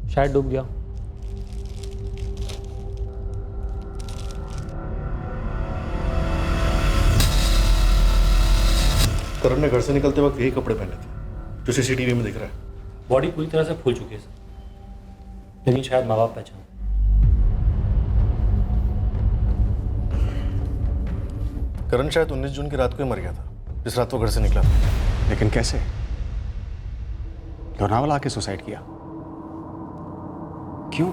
[SPEAKER 4] शायद डूब गया।
[SPEAKER 17] करण ने घर से निकलते वक्त यही कपड़े पहने थे जो सीसीटीवी में दिख रहा है।
[SPEAKER 4] बॉडी पूरी तरह से फूल चुकी है सर, लेकिन शायद माँ बाप पहचान।
[SPEAKER 17] करण शायद 19 जून की रात को ही मर गया था, जिस रात वो घर से निकला था।
[SPEAKER 10] लेकिन कैसे? लोनावला आके सुसाइड किया? क्यों?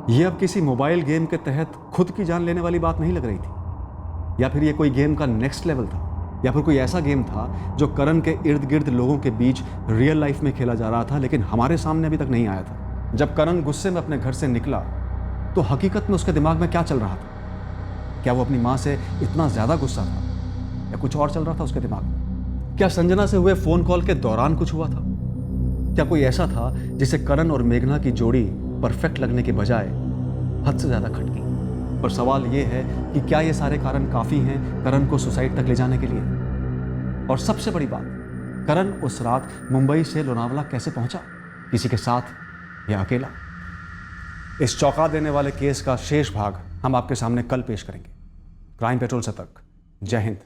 [SPEAKER 10] ये अब किसी मोबाइल गेम के तहत खुद की जान लेने वाली बात नहीं लग रही थी, या फिर ये कोई गेम का नेक्स्ट लेवल था, या फिर कोई ऐसा गेम था जो करण के इर्द गिर्द लोगों के बीच रियल लाइफ में खेला जा रहा था, लेकिन हमारे सामने अभी तक नहीं आया था। जब करण गुस्से में अपने घर से निकला तो हकीकत में उसके दिमाग में क्या चल रहा था? क्या वो अपनी माँ से इतना ज़्यादा गुस्सा था, या कुछ और चल रहा था उसके दिमाग में? क्या संजना से हुए फ़ोन कॉल के दौरान कुछ हुआ था? क्या कोई ऐसा था जिसे करण और मेघना की जोड़ी परफेक्ट लगने के बजाय हद से ज़्यादा खटकी? पर सवाल ये है कि क्या ये सारे कारण काफ़ी हैं करण को सुसाइड तक ले जाने के लिए? और सबसे बड़ी बात, करण उस रात मुंबई से लोनावला कैसे पहुंचा? किसी के साथ या अकेला? इस चौंका देने वाले केस का शेष भाग हम आपके सामने कल पेश करेंगे। क्राइम पेट्रोल से तक। जय हिंद।